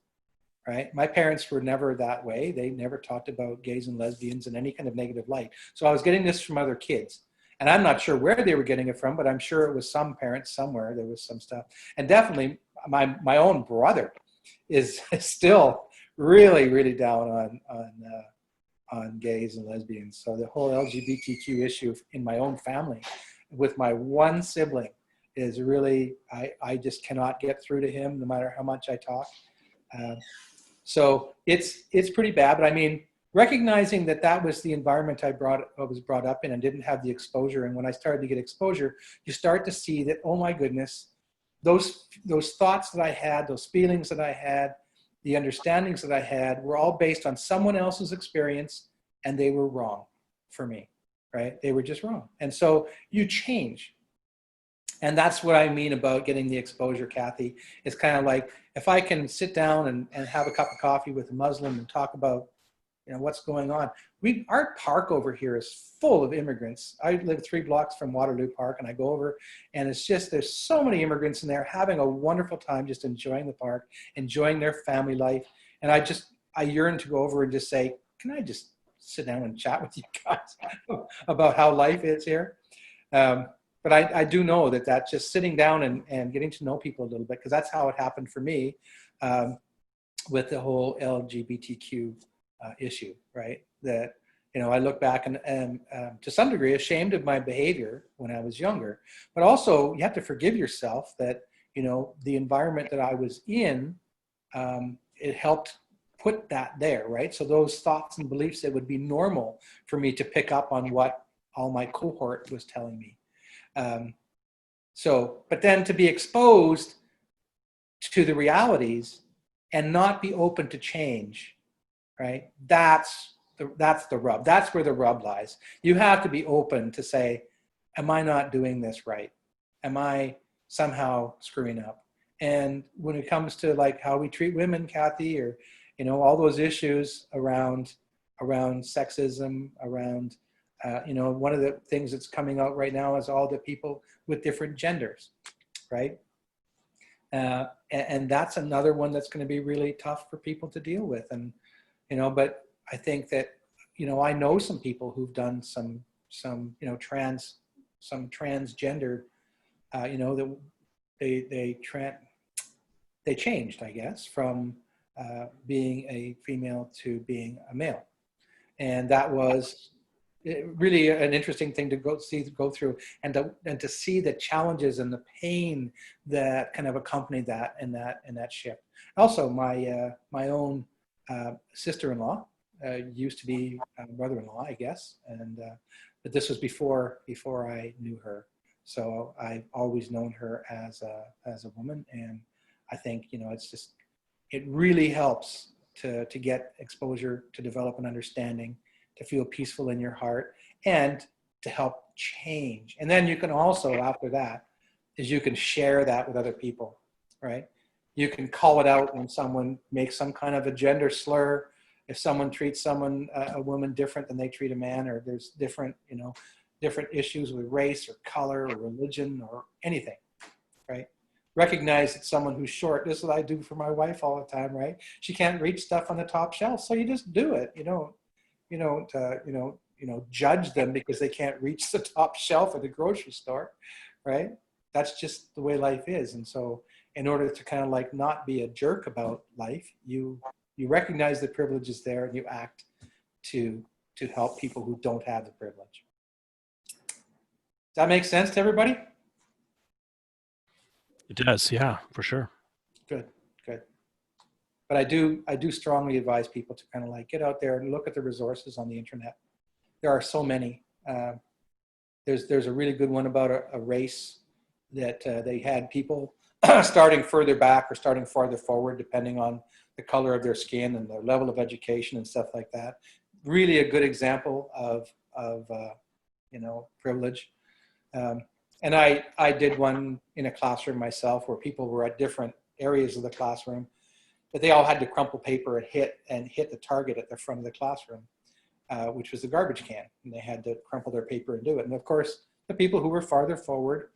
Speaker 2: right? My parents were never that way. They never talked about gays and lesbians in any kind of negative light. So I was getting this from other kids. And I'm not sure where they were getting it from, but I'm sure it was some parents somewhere. There was some stuff. And definitely my own brother is still really, really down on gays and lesbians. So the whole LGBTQ issue in my own family with my one sibling is really, I just cannot get through to him no matter how much I talk. So it's pretty bad, but I mean, recognizing that that was the environment I was brought up in and didn't have the exposure. And when I started to get exposure, you start to see that, oh my goodness, those thoughts that I had, those feelings that I had, the understandings that I had were all based on someone else's experience, and they were wrong for me, right? They were just wrong. And so you change. And that's what I mean about getting the exposure, Kathy. It's kind of like, if I can sit down and have a cup of coffee with a Muslim and talk about, you know, what's going on. Our park over here is full of immigrants. I live 3 blocks from Waterloo Park, and I go over, and it's just, there's so many immigrants in there having a wonderful time, just enjoying the park, enjoying their family life. And I yearn to go over and just say, can I just sit down and chat with you guys about how life is here? But I do know that just sitting down and getting to know people a little bit, because that's how it happened for me with the whole LGBTQ issue, right? That, you know, I look back and to some degree ashamed of my behavior when I was younger, but also you have to forgive yourself that, you know, the environment that I was in, it helped put that there, right? So those thoughts and beliefs, it would be normal for me to pick up on what all my cohort was telling me. But then to be exposed to the realities and not be open to change, right? That's the rub. That's where the rub lies. You have to be open to say, am I not doing this right? Am I somehow screwing up? And when it comes to like how we treat women, Kathy, or, you know, all those issues around sexism, around, you know, one of the things that's coming out right now is all the people with different genders, right? And that's another one that's going to be really tough for people to deal with. And, you know, but I think that, you know, I know some people who've done some, you know, transgender, you know, that they changed, I guess, from being a female to being a male. And that was really an interesting thing to go through, and to see the challenges and the pain that kind of accompanied that in that shift. Also, my own sister-in-law used to be brother-in-law, I guess, and but this was before I knew her. So I've always known her as a woman, and I think, you know, it really helps to get exposure, to develop an understanding, to feel peaceful in your heart, and to help change. And then you can also, after that, is you can share that with other people, right? You can call it out when someone makes some kind of a gender slur, if someone treats a woman different than they treat a man, or there's different issues with race or color or religion or anything, right? Recognize that someone who's short, this is what I do for my wife all the time, right? She can't reach stuff on the top shelf, so you just do it. You don't judge them because they can't reach the top shelf at the grocery store, right? That's just the way life is. And so in order to kind of like not be a jerk about life, you recognize the privilege is there, and you act to help people who don't have the privilege. Does that make sense to everybody?
Speaker 3: It does, yeah, for sure. Good.
Speaker 2: But I do strongly advise people to kind of like get out there and look at the resources on the internet. There are so many. There's a really good one about a race that they had people starting further back or starting farther forward, depending on the color of their skin and their level of education and stuff like that. Really a good example of privilege. And I did one in a classroom myself where people were at different areas of the classroom, but they all had to crumple paper and hit the target at the front of the classroom, which was the garbage can. And they had to crumple their paper and do it. And of course, the people who were farther forward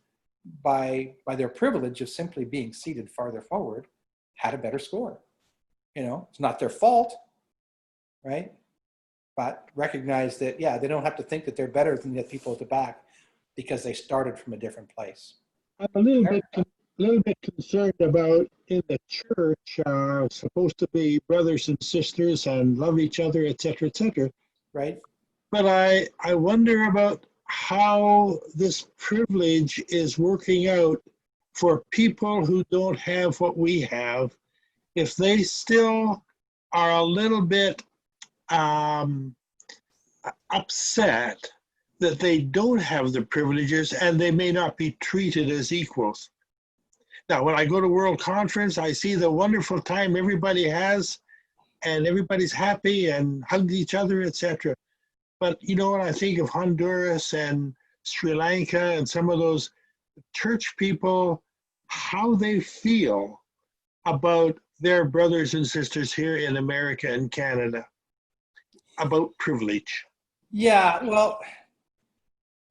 Speaker 2: by their privilege of simply being seated farther forward had a better score. It's not their fault, right? But recognize that, yeah, they don't have to think that they're better than the people at the back because they started from a different place.
Speaker 5: I'm a little bit concerned about in the church, supposed to be brothers and sisters and love each other, et cetera,
Speaker 2: Right?
Speaker 5: But I wonder about how this privilege is working out for people who don't have what we have, if they still are a little bit upset that they don't have the privileges and they may not be treated as equals. Now, when I go to World Conference, I see the wonderful time everybody has and everybody's happy and hugs each other, etc. But when I think of Honduras and Sri Lanka and some of those church people, how they feel about their brothers and sisters here in America and Canada, about privilege.
Speaker 2: Yeah, well,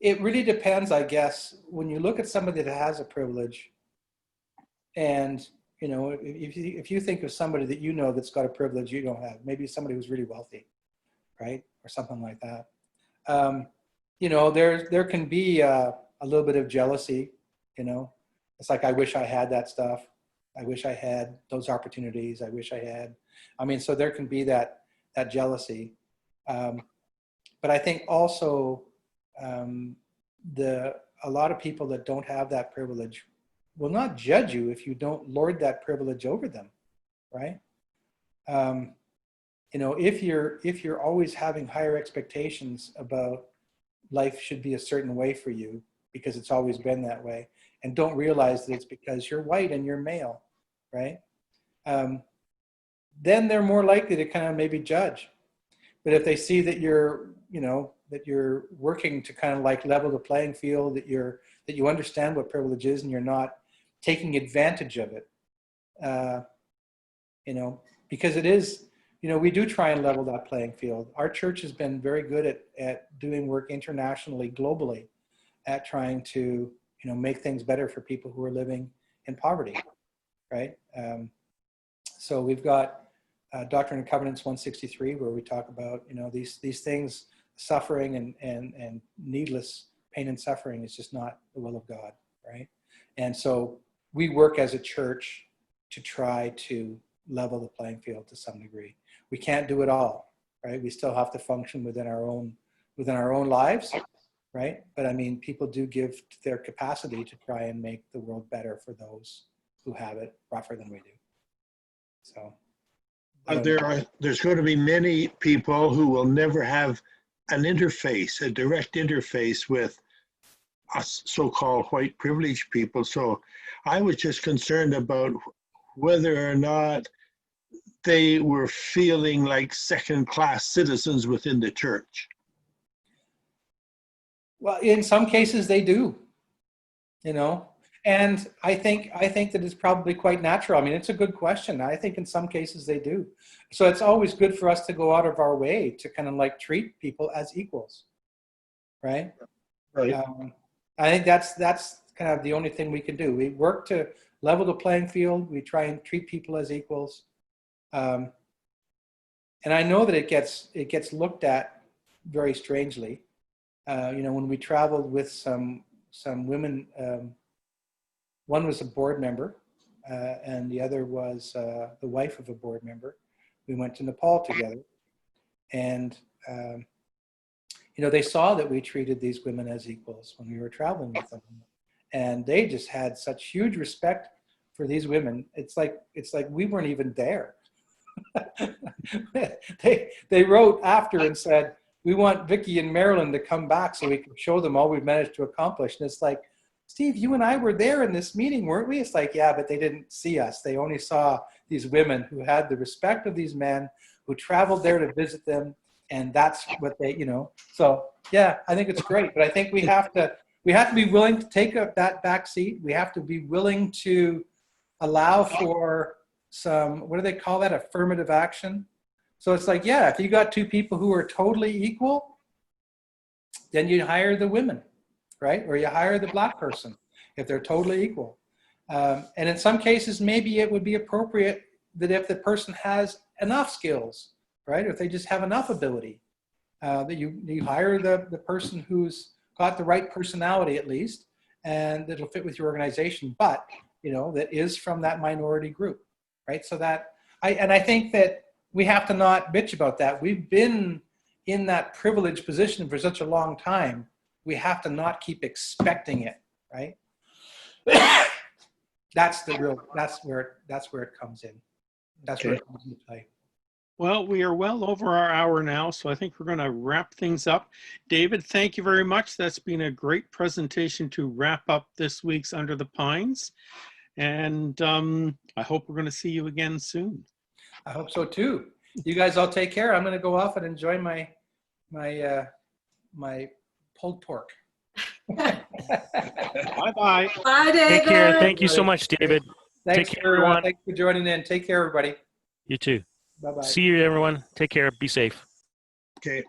Speaker 2: it really depends, I guess. When you look at somebody that has a privilege, and if you think of somebody that that's got a privilege you don't have, maybe somebody who's really wealthy, right, or something like that. There can be a little bit of jealousy. It's like, I wish I had that stuff. I wish I had those opportunities. I wish I had. So there can be that jealousy. But I think also a lot of people that don't have that privilege will not judge you if you don't lord that privilege over them, right? If you're always having higher expectations about life should be a certain way for you because it's always been that way, and don't realize that it's because you're white and you're male, right? Then they're more likely to kind of maybe judge. But if they see that you're working to kind of like level the playing field, that you understand what privilege is and you're not taking advantage of it, because it is, we do try and level that playing field. Our church has been very good at doing work internationally, globally, at trying to, make things better for people who are living in poverty, right? So we've got Doctrine and Covenants 163, where we talk about, these things, suffering and needless pain and suffering is just not the will of God, right? And so we work as a church to try to level the playing field to some degree. We can't do it all, right? We still have to function within our own lives, right? But people do give their capacity to try and make the world better for those who have it rougher than we do. So
Speaker 5: there's going to be many people who will never have a direct interface with us so-called white privileged people. So I was just concerned about whether or not they were feeling like second-class citizens within the church.
Speaker 2: Well, in some cases they do, and I think that it's probably quite natural. It's a good question. I think in some cases they do. So it's always good for us to go out of our way to kind of like treat people as equals, right?
Speaker 5: Right.
Speaker 2: I think that's kind of the only thing we can do. We work to level the playing field. We try and treat people as equals. And I know that it gets looked at very strangely. When we traveled with some women, one was a board member, and the other was the wife of a board member. We went to Nepal together, and they saw that we treated these women as equals when we were traveling with them, and they just had such huge respect for these women. It's like we weren't even there. They wrote after and said, "We want Vicky and Marilyn to come back so we can show them all we've managed to accomplish." And it's like, Steve, you and I were there in this meeting, weren't we? It's like, yeah, but they didn't see us. They only saw these women who had the respect of these men, who traveled there to visit them, and that's what they, you know. So yeah, I think it's great, but I think we have to be willing to take that back seat. We have to be willing to allow for some, what do they call that, affirmative action. So it's like, yeah, if you got two people who are totally equal, then you hire the women, right? Or you hire the black person if they're totally equal. And in some cases, maybe it would be appropriate that if the person has enough skills, right? Or if they just have enough ability, that you hire the person who's got the right personality at least, and that'll fit with your organization, but, you know, that is from that minority group, right? So that, I think that we have to not bitch about that. We've been in that privileged position for such a long time. We have to not keep expecting it, right? That's where it comes in. That's where it comes into play.
Speaker 1: Well, we are well over our hour now, so I think we're going to wrap things up. David, thank you very much. That's been a great presentation to wrap up this week's Under the Pines. And I hope we're going to see you again soon.
Speaker 2: I hope so too. You guys all take care. I'm going to go off and enjoy my pulled pork.
Speaker 1: Bye-bye.
Speaker 4: Bye, David.
Speaker 3: Take care. Thank you so much, David.
Speaker 2: Thanks,
Speaker 3: Take care, everyone.
Speaker 2: Thanks for joining in. Take care, everybody.
Speaker 3: You too.
Speaker 2: Bye-bye.
Speaker 3: See you, everyone. Take care. Be safe.
Speaker 5: Okay.